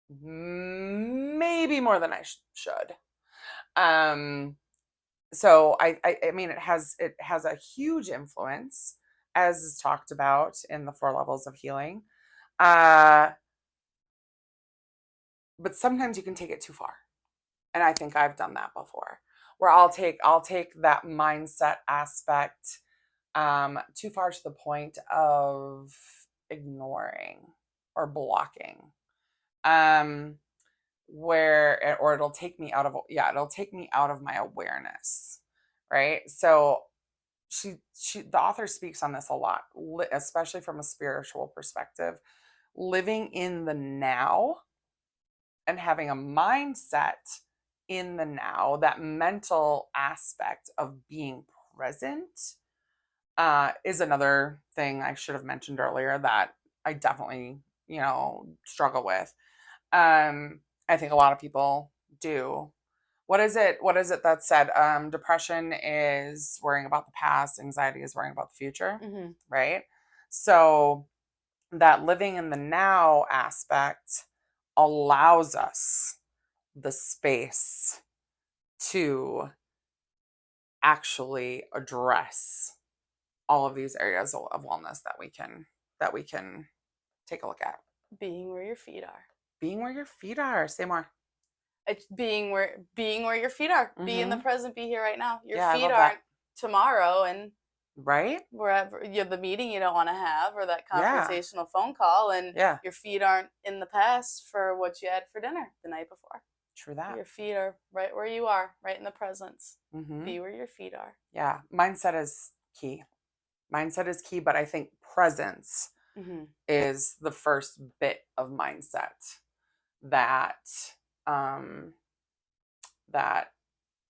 A: maybe more than I should. Um, so I mean, it has a huge influence, as is talked about in the 4 levels of healing. Uh, but sometimes you can take it too far. And I think I've done that before, where I'll take that mindset aspect too far, to the point of ignoring or blocking, um, or it'll take me out of my awareness, right? So the author speaks on this a lot, especially from a spiritual perspective, living in the now and having a mindset in the now, that mental aspect of being present, is another thing I should have mentioned earlier that I definitely, struggle with. I think a lot of people do. What is it that said? Depression is worrying about the past, anxiety is worrying about the future,
B: Mm-hmm.
A: right? So that living in the now aspect allows us the space to actually address all of these areas of wellness that we can that we can take a look at?
B: Being where your feet are.
A: Being where your feet are. Say more.
B: It's being where your feet are. Be in the
A: Mm-hmm.
B: present, be here right now. Your
A: Yeah, I
B: feet
A: love that.
B: aren't tomorrow and
A: Right?
B: wherever you're the meeting you don't want to have or that
A: Yeah.
B: confrontational phone call, and
A: Yeah.
B: your feet aren't in the past for what you had for dinner the night before.
A: True that.
B: Your feet are right where you are, right in the presence.
A: Mm-hmm.
B: Be where your feet are.
A: Yeah. Mindset is key. Mindset is key, but I think presence
B: Mm-hmm.
A: is the first bit of mindset that um that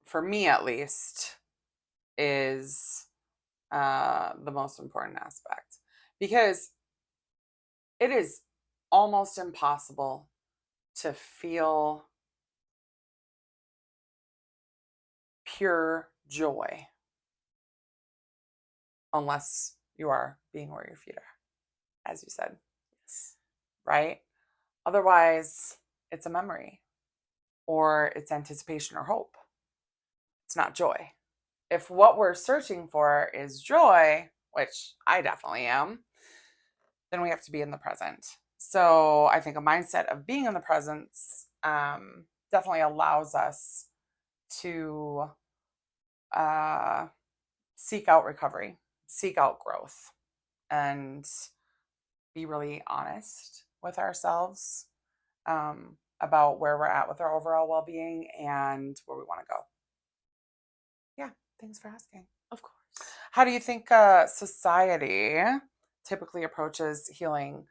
A: for me at least is the most important aspect, because it is almost impossible to feel pure joy unless you are being where your feet are, as you said,
B: Yes.
A: right? Otherwise, it's a memory or it's anticipation or hope. It's not joy. If what we're searching for is joy, which I definitely am, then we have to be in the present. So I think a mindset of being in the presence definitely allows us to uh, seek out recovery, seek out growth, and be really honest with ourselves about where we're at with our overall well being and where we want to go. Yeah, thanks for asking.
B: Of course.
A: How do you think society typically approaches healing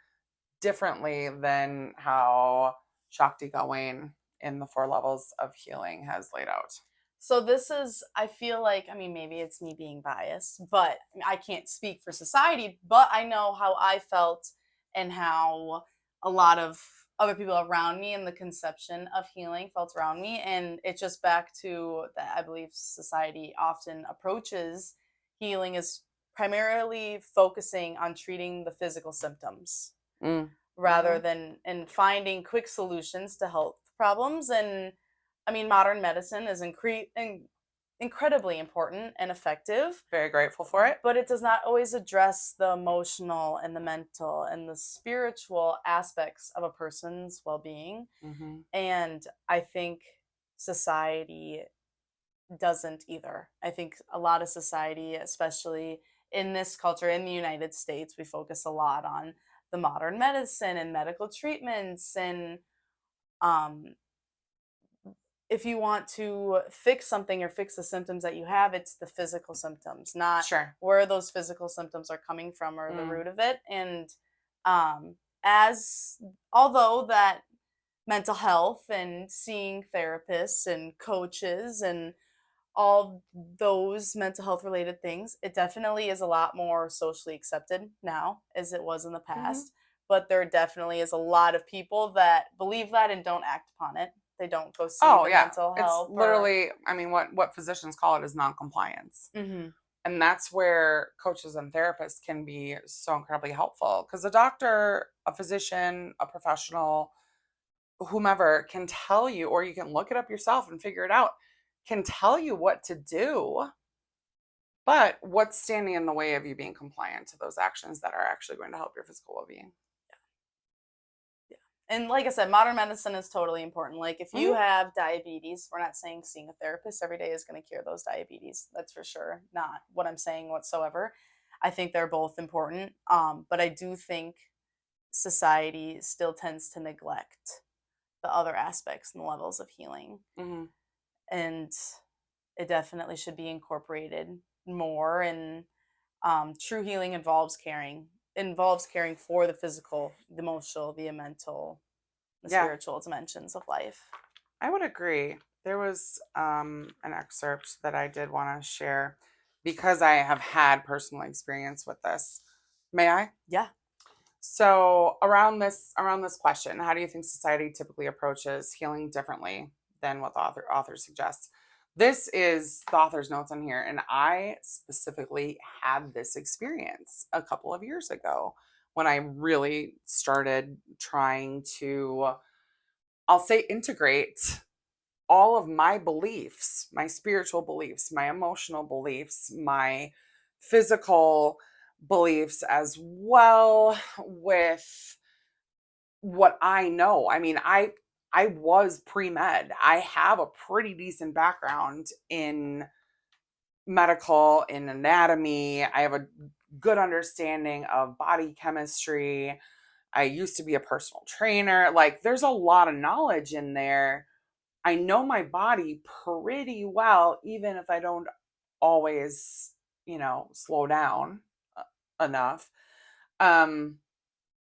A: differently than how Shakti Gawain in the 4 levels of healing has laid out?
B: So this is, I feel like, I mean, maybe it's me being biased, but I can't speak for society, but I know how I felt and how a lot of other people around me and the conception of healing felt around me. And it's just back to that I believe society often approaches healing as primarily focusing on treating the physical symptoms
A: Mm.
B: rather
A: Hmm.
B: than and finding quick solutions to health problems. And I mean, modern medicine is incredibly important and effective,
A: Very grateful for it.
B: but it does not always address the emotional and the mental and the spiritual aspects of a person's well-being.
A: Hmm.
B: And I think society doesn't either. I think a lot of society, especially in this culture in the United States, we focus a lot on the modern medicine and medical treatments. And um, if you want to fix something or fix the symptoms that you have, it's the physical symptoms, not
A: Sure.
B: where those physical symptoms are coming from or the
A: Mm.
B: root of it. And um, as although that mental health and seeing therapists and coaches and all those mental health related things, it definitely is a lot more socially accepted now as it was in the
A: Hmm.
B: past. But there definitely is a lot of people that believe that and don't act upon it. They don't go see
A: Oh
B: the
A: yeah,
B: mental
A: it's
B: help or.
A: literally. I mean, what physicians call it is non-compliance,
B: Hmm.
A: and that's where coaches and therapists can be so incredibly helpful. Because a doctor, a physician, a professional, whomever can tell you, or you can look it up yourself and figure it out, can tell you what to do, but what's standing in the way of you being compliant to those actions that are actually going to help your physical well-being?
B: Yeah. And like I said, modern medicine is totally important. Like if you
A: Hmm.
B: have diabetes, we're not saying seeing a therapist every day is going to cure those diabetes. That's for sure not what I'm saying whatsoever. I think they're both important. But I do think society still tends to neglect the other aspects and the levels of healing.
A: Hmm.
B: And it definitely should be incorporated more. And true healing involves caring for the physical, the emotional, the mental, the
A: Yeah,
B: spiritual dimensions of life.
A: I would agree. There was an excerpt that I did want to share because I have had personal experience with this. May I?
B: Yeah.
A: So around this question, how do you think society typically approaches healing differently than what the author suggests? This is the author's notes on here, and I specifically had this experience a couple of years ago when I really started trying to, I'll say, integrate all of my beliefs, my spiritual beliefs, my emotional beliefs, my physical beliefs as well with what I know. I mean, I was pre-med. I have a pretty decent background in medical, in anatomy. I have a good understanding of body chemistry. I used to be a personal trainer. Like, there's a lot of knowledge in there. I know my body pretty well, even if I don't always, slow down enough. Um,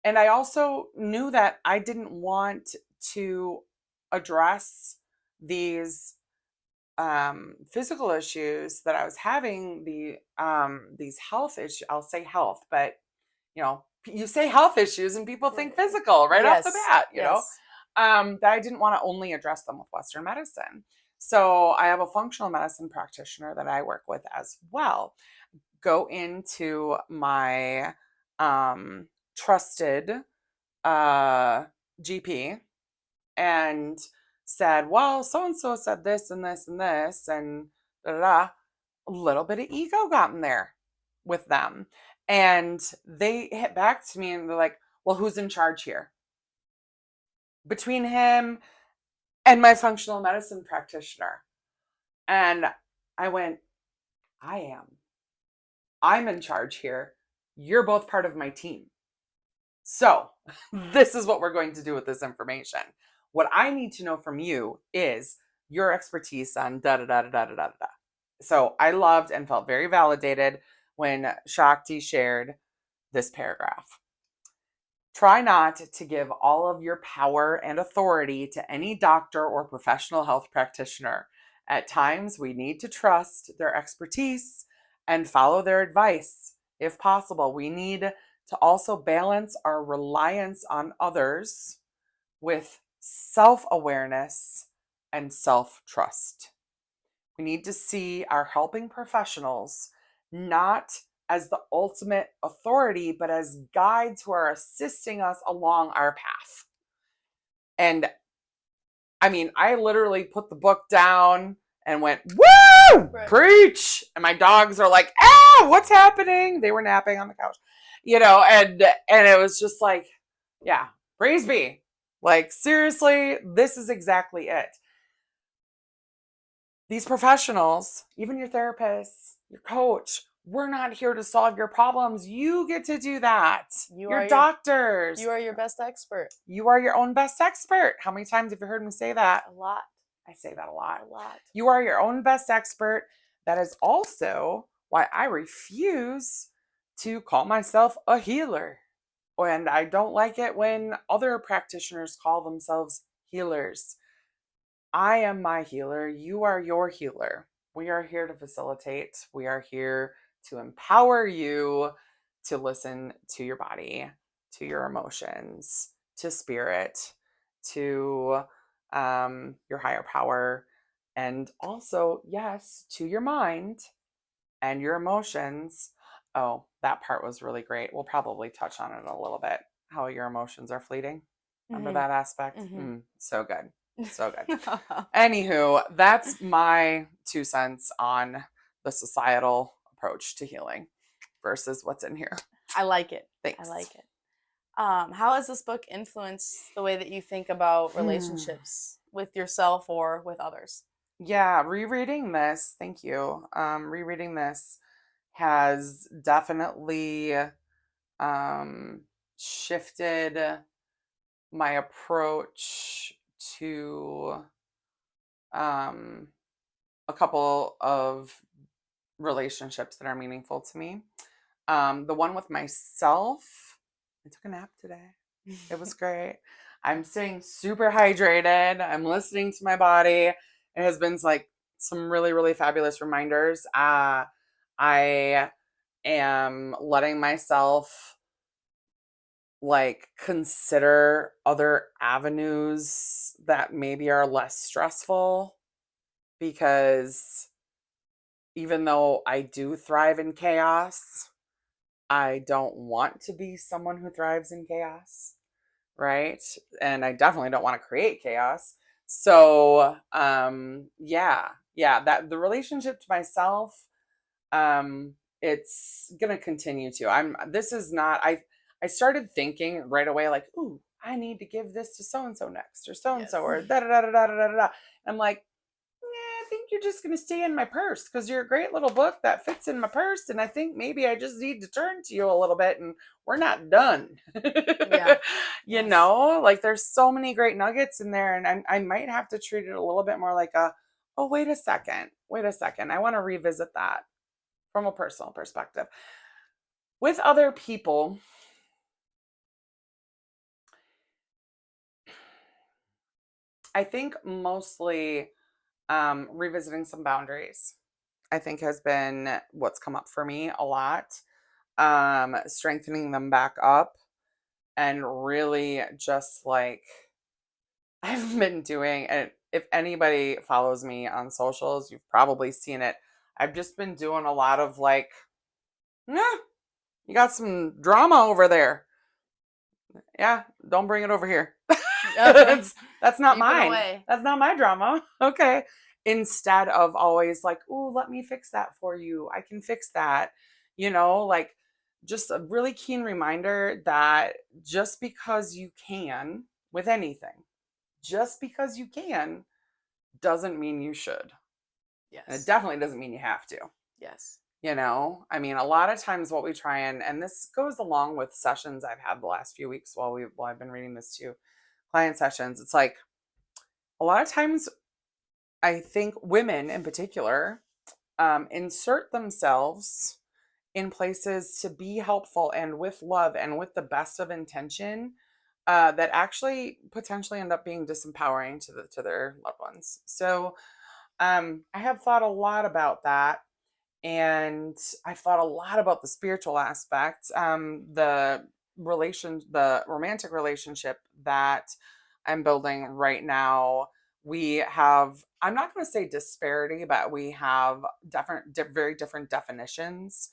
A: and I also knew that I didn't want to address these physical issues that I was having, these health issues. I'll say health, but you say health issues and people think physical right off the
B: Yes.
A: bat,
B: Yes.
A: that I didn't want to only address them with Western medicine. So I have a functional medicine practitioner that I work with as well. Go into my trusted GP and said, well, so and so said this and this and this, and da da da. A little bit of ego got in there with them. And they hit back to me and they're like, well, who's in charge here? Between him and my functional medicine practitioner. And I went, I am. I'm in charge here. You're both part of my team. So, this is what we're going to do with this information. What I need to know from you is your expertise on da da da da da da da da. So, I loved and felt very validated when Shakti shared this paragraph. Try not to give all of your power and authority to any doctor or professional health practitioner. At times, we need to trust their expertise and follow their advice. If possible, we need to also balance our reliance on others with self awareness and self trust. We need to see our helping professionals not as the ultimate authority, but as guides who are assisting us along our path. And I mean, I literally put the book down and went, woo,
B: Right.
A: preach. And my dogs are like, ah, what's happening? They were napping on the couch, and it was just like, yeah, praise be. Like, seriously, this is exactly it. These professionals, even your therapist, your coach, we're not here to solve your problems. You get to do that. Your doctors.
B: You are your best expert.
A: You are your own best expert. How many times have you heard me say that?
B: A lot.
A: I say that a lot.
B: A lot.
A: You are your own best expert. That is also why I refuse to call myself a healer. And I don't like it when other practitioners call themselves healers. I am my healer. You are your healer. We are here to facilitate. We are here to empower you to listen to your body, to your emotions, to spirit, to your higher power, and also, yes, to your mind and your emotions. Oh, that part was really great. We'll probably touch on it a little bit, how your emotions are fleeting. Remember that aspect? So good. So good. Anywho, that's my 2 cents on the societal approach to healing versus what's in here.
B: I like it.
A: Thanks.
B: I like it. How has this book influenced the way that you think about relationships with yourself or with others?
A: Yeah, rereading this, thank you. Rereading this has definitely shifted my approach to a couple of relationships that are meaningful to me. The one with myself, I took a nap today. It was great. I'm staying super hydrated. I'm listening to my body. It has been like some really, really fabulous reminders. I am letting myself like consider other avenues that maybe are less stressful, because even though I do thrive in chaos, I don't want to be someone who thrives in chaos, right? And I definitely don't want to create chaos. So, yeah, that the relationship to myself, it's going to continue to. This is not, I started thinking right away, like, ooh, I need to give this to so and so next, or so and so,
B: Yes.
A: or da da da da da da da da. I'm like, yeah, I think you're just going to stay in my purse because you're a great little book that fits in my purse. And I think maybe I just need to turn to you a little bit, and we're not done.
B: Yeah.
A: You
B: Yes.
A: know, like there's so many great nuggets in there. And I might have to treat it a little bit more like oh, wait a second. Wait a second. I want to revisit that from a personal perspective. With other people, I think mostly revisiting some boundaries, I think has been what's come up for me a lot. Strengthening them back up, and really just like I've been doing, and if anybody follows me on socials, you've probably seen it. I've just been doing a lot of like, yeah, you got some drama over there. Yeah, don't bring it over here. That's not
B: Keep it
A: mine.
B: away.
A: That's not my drama. Okay. Instead of always like, oh, let me fix that for you. I can fix that. Like just a really keen reminder that just because you can with anything, just because you can doesn't mean you should. And it
B: Yes.
A: definitely doesn't mean you have to.
B: Yes.
A: I mean, a lot of times what we try and this goes along with sessions I've had the last few weeks while I've been reading this too, client sessions. It's like a lot of times I think women in particular insert themselves in places to be helpful and with love and with the best of intention, that actually potentially end up being disempowering to their loved ones. So I have thought a lot about that, and I've thought a lot about the spiritual aspect, the romantic relationship that I'm building right now. We have, I'm not going to say disparity, but we have very different definitions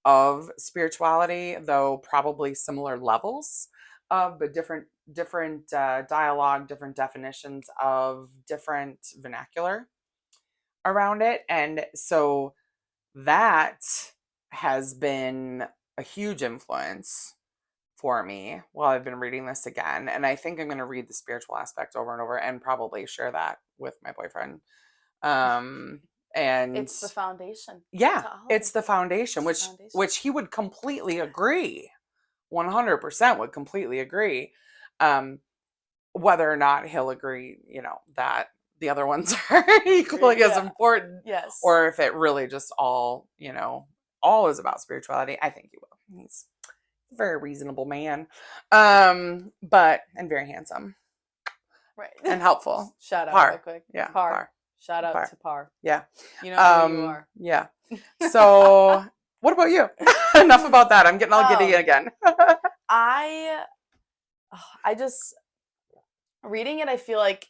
A: of spirituality, though probably similar levels of, but different dialogue, different definitions of different vernacular around it. And so that has been a huge influence for me while I've been reading this again. And I think I'm going to read the spiritual aspect over and over and probably share that with my boyfriend. Um, and
B: It's the foundation
A: yeah,
B: to all of
A: it's
B: it.
A: the foundation,
B: It's the
A: which
B: foundation.
A: which he would completely agree. 100% would completely agree. Um, Whether or not he'll agree, that the other ones are equally as
B: Yeah.
A: important,
B: Yes.
A: or if it really just all is about spirituality. I think he will. He's a very reasonable man, but and very handsome
B: Right.
A: and helpful.
B: Shout out real
A: Par,
B: quick.
A: yeah,
B: Par.
A: par,
B: Shout out
A: par,
B: to Par.
A: yeah,
B: You know who you are.
A: yeah. So, what about you? Enough about that. I'm getting all giddy
B: Um,
A: again.
B: I I just reading it, I feel like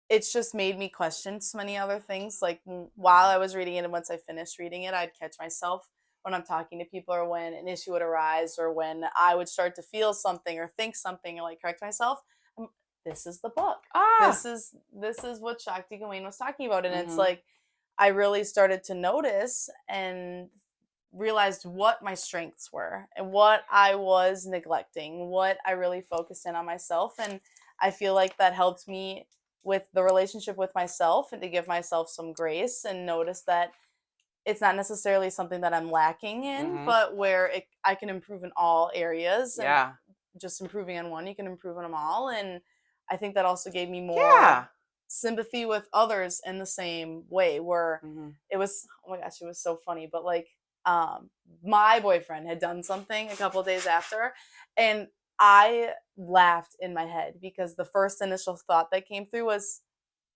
B: it's just made me question so many other things. Like while I was reading it and once I finished reading it, I'd catch myself when I'm talking to people or when an issue would arise or when I would start to feel something or think something or like correct myself. This is the book.
A: Ah.
B: This is what Shakti Gawain was talking about. And it's
A: Mhm.
B: like I really started to notice and realized what my strengths were and what I was neglecting, what I really focused in on myself. And I feel like that helped me with the relationship with myself and to give myself some grace and notice that it's not necessarily something that I'm lacking in,
A: Mhm.
B: but where I can improve in all areas and
A: Yeah.
B: just improving on one, you can improve on them all. And I think that also gave me more
A: Yeah.
B: sympathy with others in the same way where
A: Mhm.
B: it was, oh my gosh, it was so funny. But like, um, my boyfriend had done something a couple days after, and I laughed in my head because the first initial thought that came through was,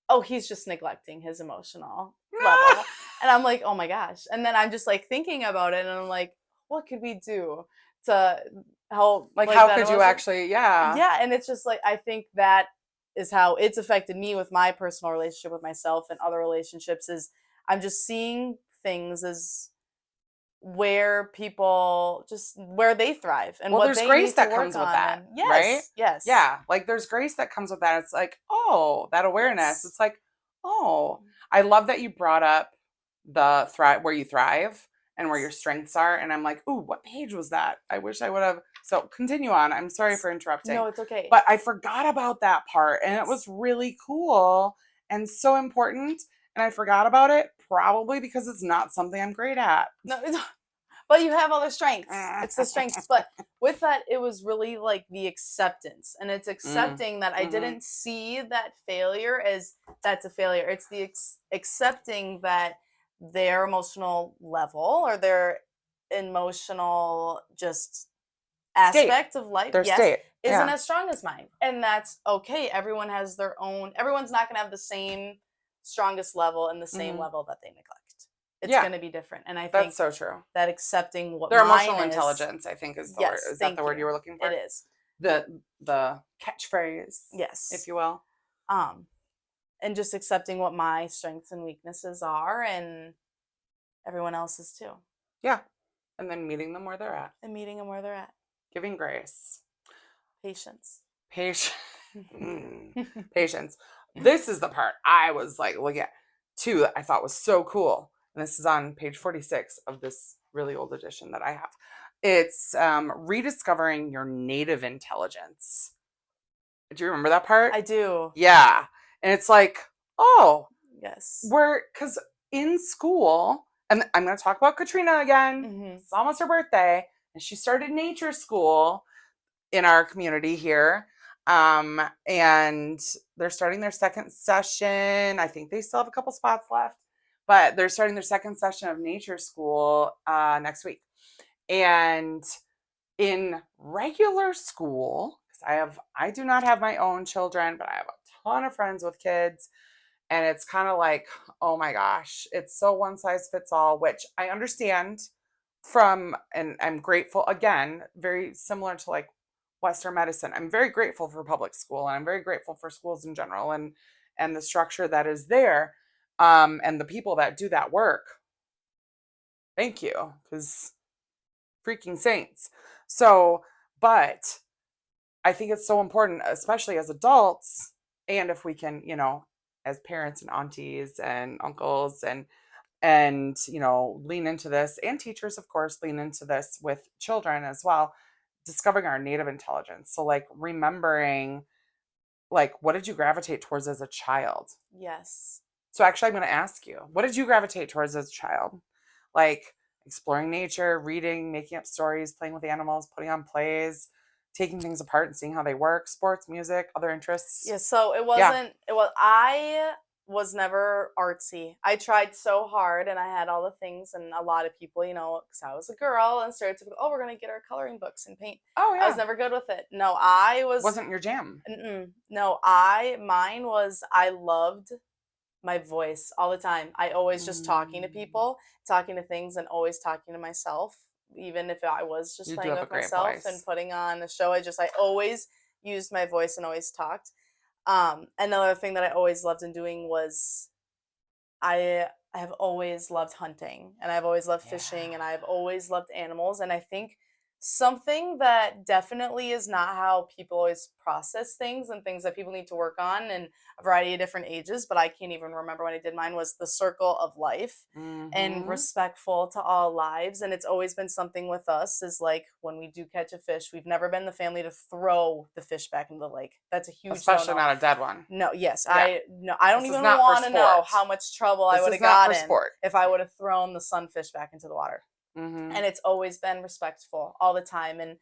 B: oh, he's just neglecting his emotional level. And I'm like, oh my gosh. And then I'm just like thinking about it and I'm like, what could we do to help
A: Like,
B: like
A: how
B: that
A: could you
B: emotion?
A: actually? Yeah.
B: Yeah. And it's just like, I think that is how it's affected me with my personal relationship with myself and other relationships is I'm just seeing things as where people just where they thrive and
A: Well,
B: what
A: there's
B: they
A: grace
B: need to
A: that
B: work
A: comes with
B: on.
A: that,
B: And
A: right?
B: yes, yes.
A: Yeah, like there's grace that comes with that. It's like, oh, that awareness.
B: Yes.
A: It's like, oh, I love that you brought up the thrive where you thrive and where your strengths are. And I'm like, ooh, what page was that? I wish I would have. So continue on. I'm sorry for interrupting.
B: No, it's okay.
A: But I forgot about that part, and it was really cool and so important. And I forgot about it probably because it's not something I'm great at.
B: No, but you have all the strengths. It's the strengths. But with that, it was really like the acceptance. And it's accepting that I didn't see that failure as that's a failure. It's the accepting that their emotional level or their emotional just aspect of life,
A: Their
B: yes,
A: state.
B: isn't
A: Yeah.
B: as strong as mine. And that's okay. Everyone has their own, everyone's not going to have the same strongest level and the same level that they neglect. It's going to be different. And I think
A: that's so true.
B: that accepting what
A: Their
B: mine
A: emotional
B: is,
A: intelligence, I think, is the word. Is that the word you were looking for?
B: It is.
A: The catchphrase,
B: yes,
A: if you will.
B: And just accepting what my strengths and weaknesses are, and everyone else's too.
A: Yeah, and then meeting them where they're at.
B: And meeting them where they're at.
A: Giving grace.
B: Patience.
A: Patience. This is the part I was like, look at, too, that I thought was so cool. And this is on page 46 of this really old edition that I have. It's rediscovering your native intelligence. Do you remember that part?
B: I do.
A: Yeah. And it's like, oh,
B: yes.
A: Because in school, and I'm going to talk about Katrina again. It's almost her birthday. And she started nature school in our community here. And they're starting their second session. I think they still have a couple spots left, but they're starting their second session of nature school next week. And in regular school, because I do not have my own children, but I have a ton of friends with kids. And it's kind of like, oh my gosh, it's so one size fits all, which I understand from, and I'm grateful, again, very similar to like Western medicine. I'm very grateful for public school, and I'm very grateful for schools in general and the structure that is there, and the people that do that work. Thank you, because freaking saints. So, but I think it's so important, especially as adults, and if we can, as parents and aunties and uncles and lean into this, and teachers, of course, lean into this with children as well, discovering our native intelligence. So like remembering, like, what did you gravitate towards as a child?
B: Yes.
A: So actually, I'm going to ask you, what did you gravitate towards as a child? Like exploring nature, reading, making up stories, playing with animals, putting on plays, taking things apart and seeing how they work, sports, music, other interests.
B: Yeah, so it wasn't, I was never artsy. I tried so hard, and I had all the things, and a lot of people, because I was a girl and stereotypical, oh, we're going to get our coloring books and paint.
A: Oh, yeah.
B: I was never good with it. No,
A: Wasn't your jam.
B: No, mine was, I loved my voice all the time. I always just talking to people, talking to things, and always talking to myself. Even if I was just playing with myself and putting on a show, I always used my voice and always talked. Another thing that I always loved in doing was I have always loved hunting, and I've always loved fishing, and I've always loved animals. And I think something that definitely is not how people always process things, and things that people need to work on in a variety of different ages, but I can't even remember when I did mine, was the circle of life and respectful to all lives. And it's always been something with us, is like when we do catch a fish, we've never been the family to throw the fish back into the lake. That's a huge
A: especially not a dead one.
B: No, yes. I don't even want to know how much trouble I would have gotten if I would have thrown the sunfish back into the water. And it's always been respectful all the time, and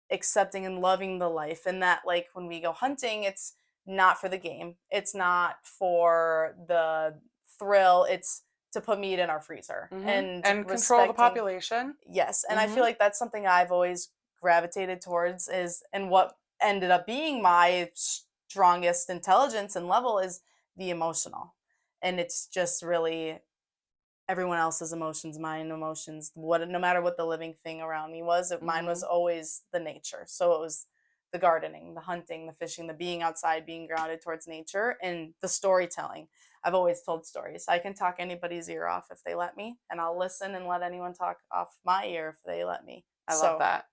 B: accepting and loving the life. And that, like, when we go hunting, it's not for the game. It's not for the thrill. It's to put meat in our freezer and
A: control the population.
B: Yes. And I feel like that's something I've always gravitated towards, and what ended up being my strongest intelligence and level is the emotional. And it's just really everyone else's emotions, mine emotions, no matter what the living thing around me was, mine was always the nature. So it was the gardening, the hunting, the fishing, the being outside, being grounded towards nature, and the storytelling. I've always told stories. I can talk anybody's ear off if they let me, and I'll listen and let anyone talk off my ear if they let me.
A: I love that.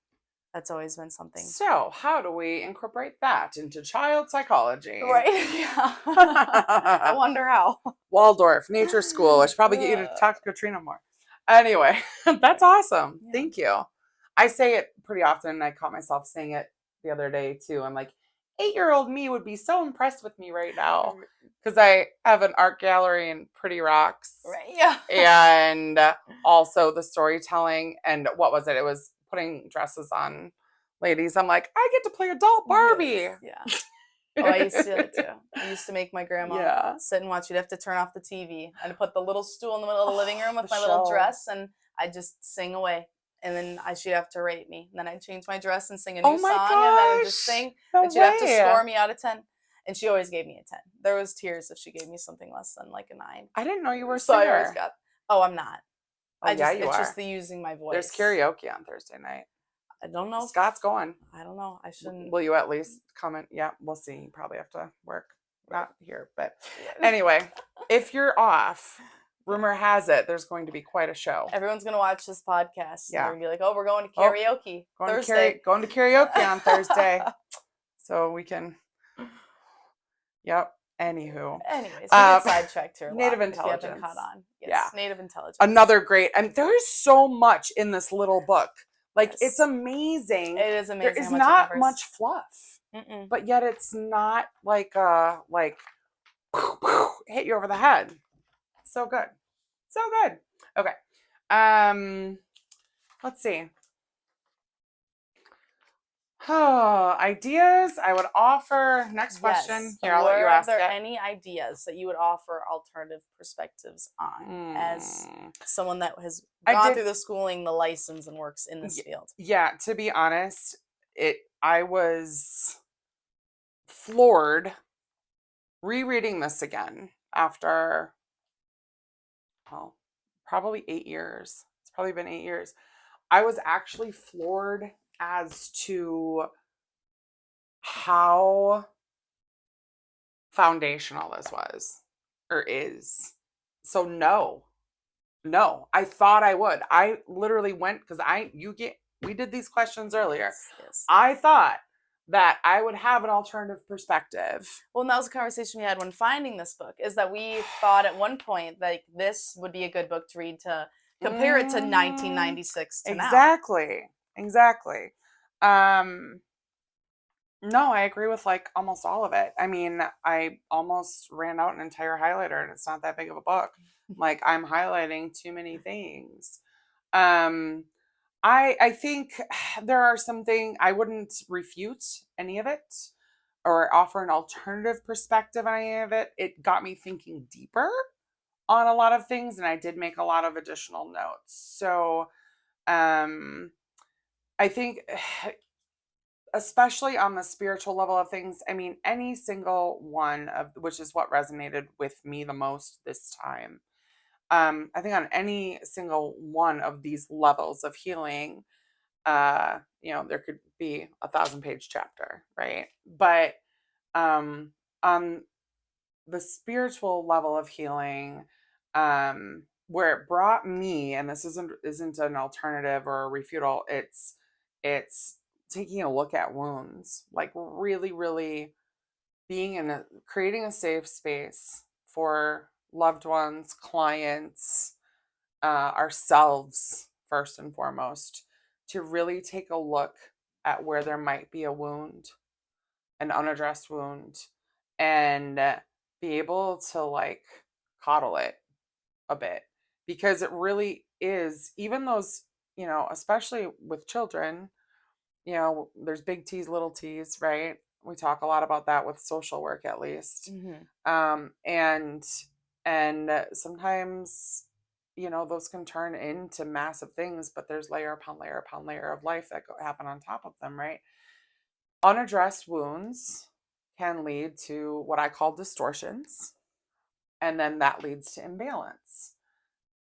B: That's always been something.
A: So how do we incorporate that into child psychology?
B: Right. Yeah. I wonder how.
A: Waldorf, nature school. I should probably get you to talk to Katrina more. Anyway, that's awesome.
B: Yeah.
A: Thank you. I say it pretty often, and I caught myself saying it the other day too. I'm like, 8-year-old me would be so impressed with me right now because I have an art gallery and pretty rocks,
B: Right. Yeah.
A: and also the storytelling. And what was it? It was putting dresses on ladies. I'm like, I get to play adult Barbie.
B: Yes. Yeah. Oh, I used to do that too. I used to make my grandma
A: Yeah.
B: sit and watch. You'd have to turn off the TV. I'd put the little stool in the middle of the living room
A: The
B: with my little
A: show.
B: dress, and I'd just sing away. And then she'd have to rate me. And then I'd change my dress and sing a
A: Oh
B: new
A: my
B: song, and then I'd just
A: gosh.
B: sing.
A: No
B: And she'd have to
A: way.
B: score me out of 10. And she always gave me a 10. There was tears if she gave me something less than like a 9.
A: I didn't know you were a
B: So I always
A: singer.
B: got, oh, I'm not.
A: Oh yeah, you
B: It's just
A: are.
B: the using my
A: There's
B: voice.
A: karaoke on Thursday night.
B: I don't know.
A: Scott's going.
B: I don't know. I shouldn't.
A: Will you at least comment? Yeah, we'll see. You probably have to work.
B: Right.
A: Not here, but
B: Yeah.
A: anyway, if you're off, rumor has it there's going to be quite a show.
B: Everyone's gonna watch this podcast. And
A: Yeah.
B: they're gonna be like, "Oh, we're going to
A: Oh,
B: karaoke
A: going
B: Thursday."
A: going to karaoke on Thursday, so we can. Yep. Anywho,
B: Anyways, we get sidetracked here a
A: native
B: lot. If you haven't
A: intelligence.
B: caught on, yes,
A: Yeah.
B: native intelligence.
A: Another great, and there's so much in this little book. Like
B: Yes.
A: it's amazing.
B: It is amazing.
A: There is
B: how much
A: not
B: it covers.
A: much fluff,
B: Mm-mm.
A: but yet it's not like hit you over the head. So good. So good. Okay. Let's see. Oh, ideas I would offer. Next question.
B: Yes.
A: Here, I'll let you
B: Were
A: ask
B: there
A: it.
B: any ideas that you would offer alternative perspectives on as someone that has gone through the schooling, the license, and works in this field?
A: Yeah, to be honest, I was floored rereading this again after, well, probably 8 years. It's probably been 8 years. I was actually floored as to how foundational this was or is. So no, I thought I would. I literally went because we did these questions earlier.
B: Yes.
A: I thought that I would have an alternative perspective.
B: Well, and that was a conversation we had when finding this book, is that we thought at one point like this would be a good book to read to compare it to 1996 to now.
A: Exactly. No, I agree with like almost all of it. I mean, I almost ran out an entire highlighter and it's not that big of a book. Like I'm highlighting too many things. I think there are something I wouldn't refute any of it or offer an alternative perspective on any of it. It got me thinking deeper on a lot of things and I did make a lot of additional notes. So, I think especially on the spiritual level of things, I mean, any single one of which is what resonated with me the most this time. I think on any single one of these levels of healing, there could be 1,000-page chapter, right? But on the spiritual level of healing, where it brought me, and this isn't an alternative or a refutal, it's taking a look at wounds, like really, really creating a safe space for loved ones, clients, ourselves, first and foremost, to really take a look at where there might be a wound, an unaddressed wound, and be able to like coddle it a bit because it really is, even those, especially with children, there's big T's, little T's, right? We talk a lot about that with social work, at least. And sometimes, those can turn into massive things, but there's layer upon layer upon layer of life that happen on top of them, right? Unaddressed wounds can lead to what I call distortions, and then that leads to imbalance.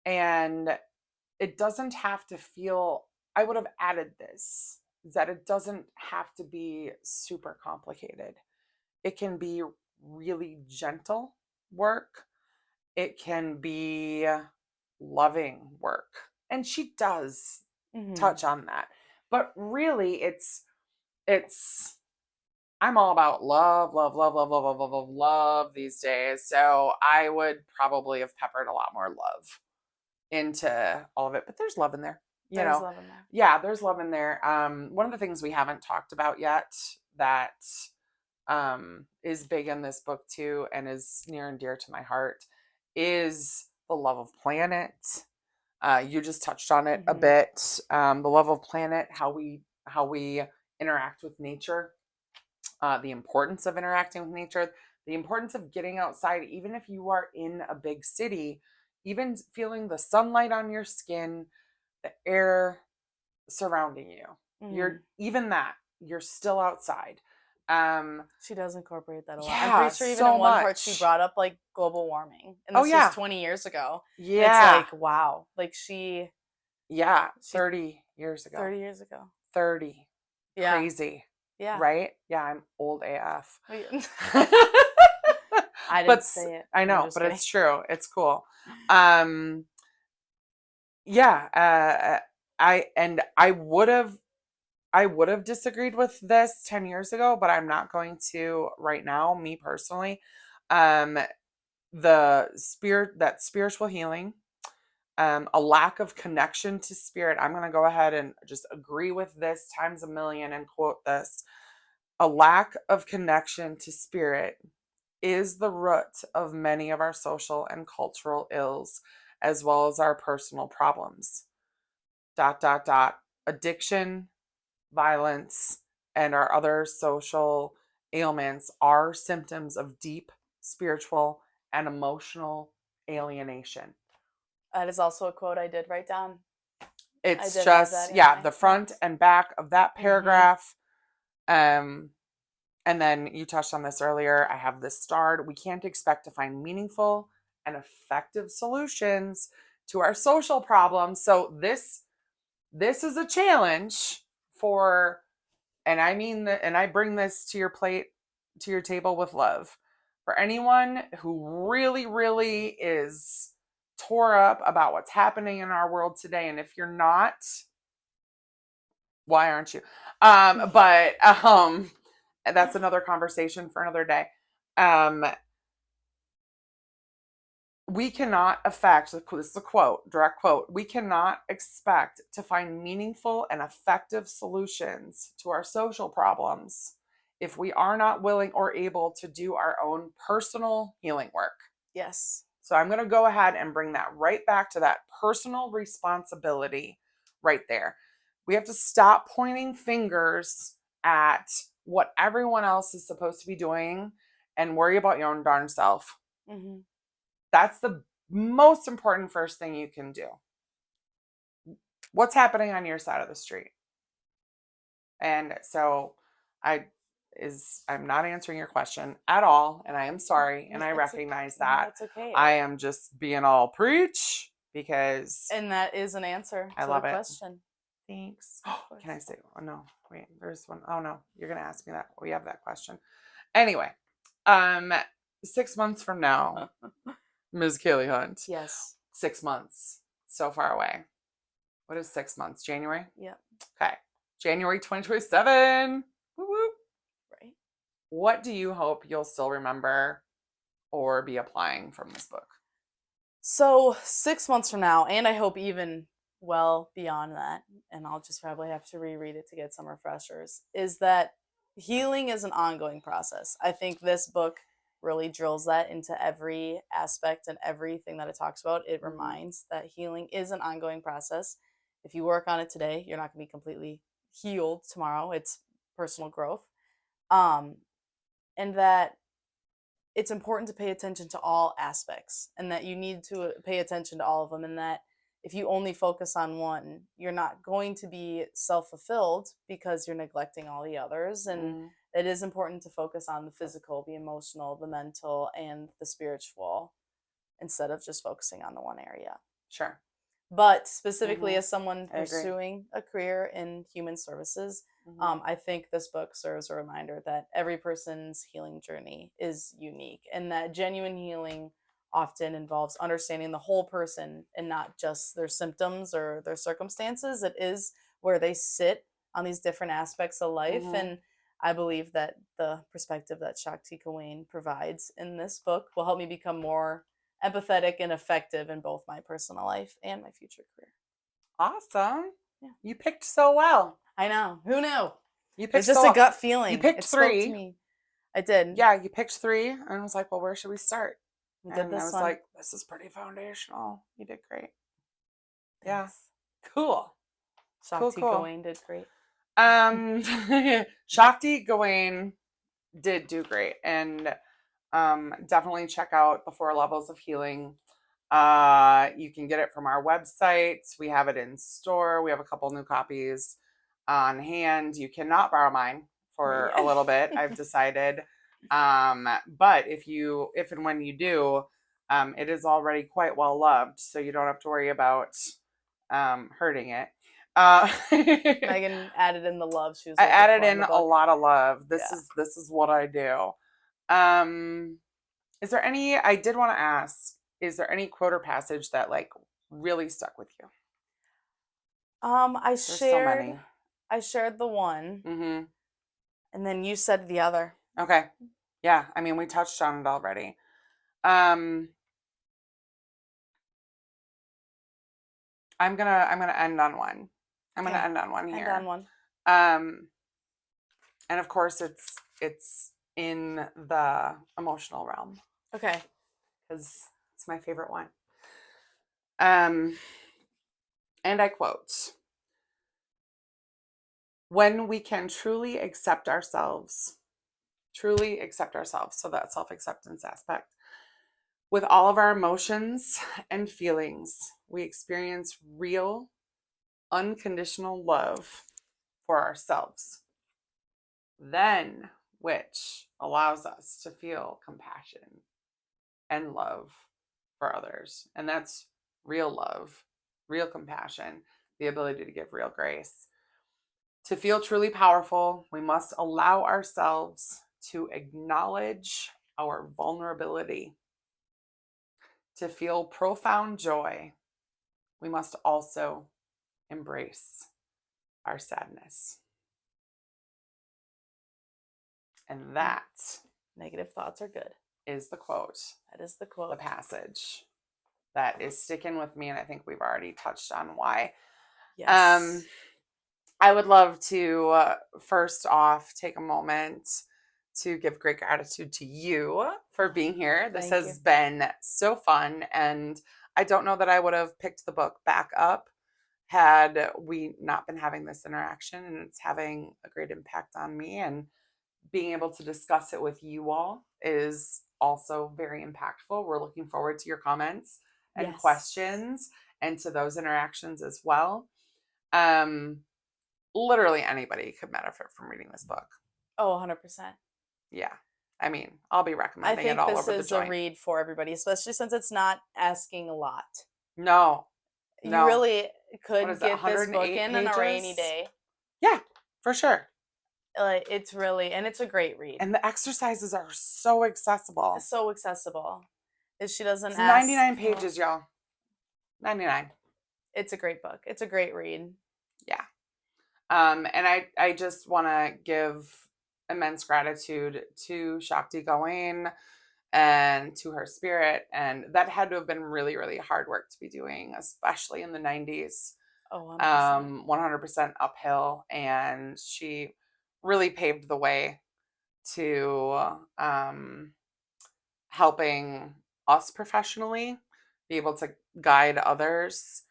A: And it doesn't have to feel, I would have added this, that it doesn't have to be super complicated. It can be really gentle work. It can be loving work. And she does touch on that. But really it's I'm all about love, love, love, love, love, love, love, love, love these days. So I would probably have peppered a lot more love into all of it, but there's love in there, you
B: There's
A: know.
B: love in there.
A: Yeah, there's love in there. One of the things we haven't talked about yet that is big in this book too and is near and dear to my heart is the love of planet. You just touched on it a
B: Mm-hmm.
A: bit. The love of planet, how we interact with nature, the importance of interacting with nature, the importance of getting outside, even if you are in a big city, even feeling the sunlight on your skin, the air surrounding you.
B: Mm.
A: You're even that, you're still outside. Um,
B: She does incorporate that a lot. I'm
A: yeah,
B: pretty sure even in
A: so
B: one part she
A: much.
B: brought up like global warming, and
A: Oh
B: this was
A: yeah.
B: 20 years ago. And it's
A: Yeah.
B: like, wow, like
A: Yeah.
B: she
A: 30 years ago.
B: 30 years ago.
A: 30.
B: Yeah,
A: Crazy.
B: yeah.
A: Right? Yeah, I'm old AF.
B: I
A: but
B: didn't say it.
A: I
B: I'm
A: know,
B: just
A: but
B: kidding.
A: it's true. It's cool. Um yeah, I would have disagreed with this 10 years ago, but I'm not going to right now, me personally. Um the spirit that spiritual healing, a lack of connection to spirit. I'm going to go ahead and just agree with this times a million and quote this. A lack of connection to spirit is the root of many of our social and cultural ills, as well as our personal problems. Dot, dot, dot. Addiction, violence, and our other social ailments are symptoms of deep spiritual and emotional alienation.
B: That is also a quote I did write down. I
A: It's
B: did have that
A: just,
B: in
A: yeah,
B: my
A: the front
B: notes.
A: and back of that
B: Mm-hmm.
A: paragraph. Um, and then you touched on this earlier. I have this starred. We can't expect to find meaningful and effective solutions to our social problems. So this is a challenge for, and I mean that, and I bring this to your plate, to your table with love. For anyone who really, really is tore up about what's happening in our world today, and if you're not, why aren't you? But that's another conversation for another day. Um, we cannot affect, this is a quote, direct quote, we cannot expect to find meaningful and effective solutions to our social problems if we are not willing or able to do our own personal healing work.
B: Yes.
A: So I'm going to go ahead and bring that right back to that personal responsibility right there. We have to stop pointing fingers at what everyone else is supposed to be doing and worry about your own darn self.
B: Mm-hmm.
A: That's the most important first thing you can do. What's happening on your side of the street? And so I I'm not answering your question at all, and I am sorry, and I recognize that.
B: It's okay.
A: I am just being all preach because
B: And that is an answer
A: I
B: to the
A: love it.
B: question.
A: Thanks.
B: Of
A: Can I
B: course.
A: say, oh no, wait, there's one. Oh no, you're gonna ask me that. We have that question. Anyway, um, 6 months from now, Ms. Kaylee Hunt.
B: Yes.
A: 6 months. So far away. What is 6 months? January?
B: Yep.
A: Okay. January 2027. Woo woo.
B: Right.
A: What do you hope you'll still remember or be applying from this book?
B: So 6 months from now, and I hope even well beyond that, and I'll just probably have to reread it to get some refreshers, is that healing is an ongoing process. I think this book really drills that into every aspect and everything that it talks about. It
A: Mm-hmm.
B: reminds that healing is an ongoing process. If you work on it today, you're not going to be completely healed tomorrow. It's personal growth. Um, and that it's important to pay attention to all aspects and that you need to pay attention to all of them, and that if you only focus on one, you're not going to be self-fulfilled because you're neglecting all the others. And
A: Mm,
B: it is important to focus on the physical, the emotional, the mental, and the spiritual instead of just focusing on the one area.
A: sure.
B: But specifically,
A: Mm-hmm.
B: as someone
A: I agree.
B: pursuing a career in human services,
A: Mm-hmm.
B: I think this book serves a reminder that every person's healing journey is unique, and that genuine healing often involves understanding the whole person and not just their symptoms or their circumstances. It is where they sit on these different aspects of life.
A: Mm-hmm.
B: And I believe that the perspective that Shakti Gawain provides in this book will help me become more empathetic and effective in both my personal life and my future career.
A: Awesome.
B: Yeah.
A: You picked so well.
B: I know. Who knew?
A: You
B: It
A: picked
B: was just
A: so
B: a
A: well.
B: gut
A: You
B: feeling.
A: picked
B: It spoke to
A: 3.
B: me. I did.
A: Yeah, you picked 3, and I was like, well, where should we start?
B: We did
A: And I
B: this
A: was
B: one.
A: like, this is pretty foundational. You did great. Yeah.
B: Thanks.
A: Cool.
B: Shakti
A: Cool.
B: Gawain did great.
A: Shakti Gawain did do great, and definitely check out the 4 levels of healing. You can get it from our website. We have it in store. We have a couple new copies on hand. You cannot borrow mine for a little bit, I've decided. But if and when you do, it is already quite well loved, so you don't have to worry about hurting it.
B: Megan added in the love. She was
A: I
B: looking
A: added
B: for in
A: in
B: the
A: a
B: book.
A: lot of love.
B: Yeah.
A: This is what I do. Is there any, I did want to ask, is there any quote or passage that like really stuck with you?
B: I
A: There's so
B: shared
A: many.
B: I shared the one,
A: Mm-hmm.
B: and then you said the other.
A: Okay. Yeah. I mean, we touched on it already. Um, I'm gonna end on one. I'm gonna
B: Okay.
A: end on one
B: End
A: here.
B: on one.
A: And of course it's in the emotional realm
B: Okay.
A: because it's my favorite one. And I quote, when we can truly accept ourselves, so that self-acceptance aspect, with all of our emotions and feelings, we experience real, unconditional love for ourselves. Then, which allows us to feel compassion and love for others. And that's real love, real compassion, the ability to give real grace. To feel truly powerful, we must allow ourselves to acknowledge our vulnerability. To feel profound joy, we must also embrace our sadness. And that
B: Negative thoughts are good.
A: is the quote,
B: That is the quote.
A: the passage that is sticking with me. And I think we've already touched on why.
B: Yes.
A: I would love to first off take a moment to give great gratitude to you for being here. This
B: Thank
A: has
B: you.
A: been so fun, and I don't know that I would have picked the book back up had we not been having this interaction, and it's having a great impact on me, and being able to discuss it with you all is also very impactful. We're looking forward to your comments and
B: Yes.
A: questions and to those interactions as well. Literally anybody could benefit from reading this book.
B: Oh, 100%.
A: Yeah. I mean, I'll be
B: I
A: recommending it
B: think
A: all
B: this
A: over the
B: is a
A: joint.
B: read for everybody, especially since it's not asking a lot.
A: No.
B: You really
A: What
B: could
A: is it,
B: get this book
A: 108
B: in on a rainy
A: pages?
B: day.
A: Yeah, for sure.
B: It's really, and it's a great read.
A: And the exercises are so accessible.
B: It's so accessible. She doesn't
A: It's
B: ask.
A: 99 pages, y'all. 99.
B: It's a great book. It's a great read.
A: Yeah. And I just want to give immense gratitude to Shakti Gawain and to her spirit. And that had to have been really, really hard work to be doing, especially in the 90s.
B: Oh, 100%.
A: 100% uphill. And she really paved the way to helping us professionally be able to guide others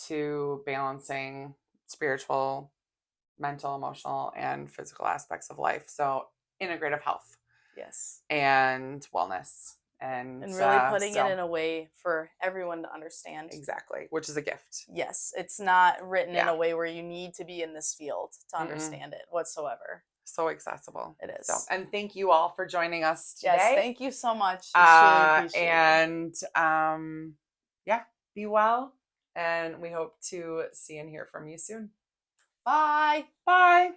A: to balancing spiritual, mental, emotional, and physical aspects of life. So integrative health.
B: Yes.
A: And wellness. And
B: really putting it in a way for everyone to understand.
A: Exactly. Which is a gift.
B: Yes. It's not written in a way where you need to be in this field to understand it whatsoever.
A: So accessible.
B: It is.
A: So, and thank you all for joining us today.
B: Yes, thank you so much. It's truly appreciated.
A: And yeah, be well. And we hope to see and hear from you soon.
B: Bye.
A: Bye.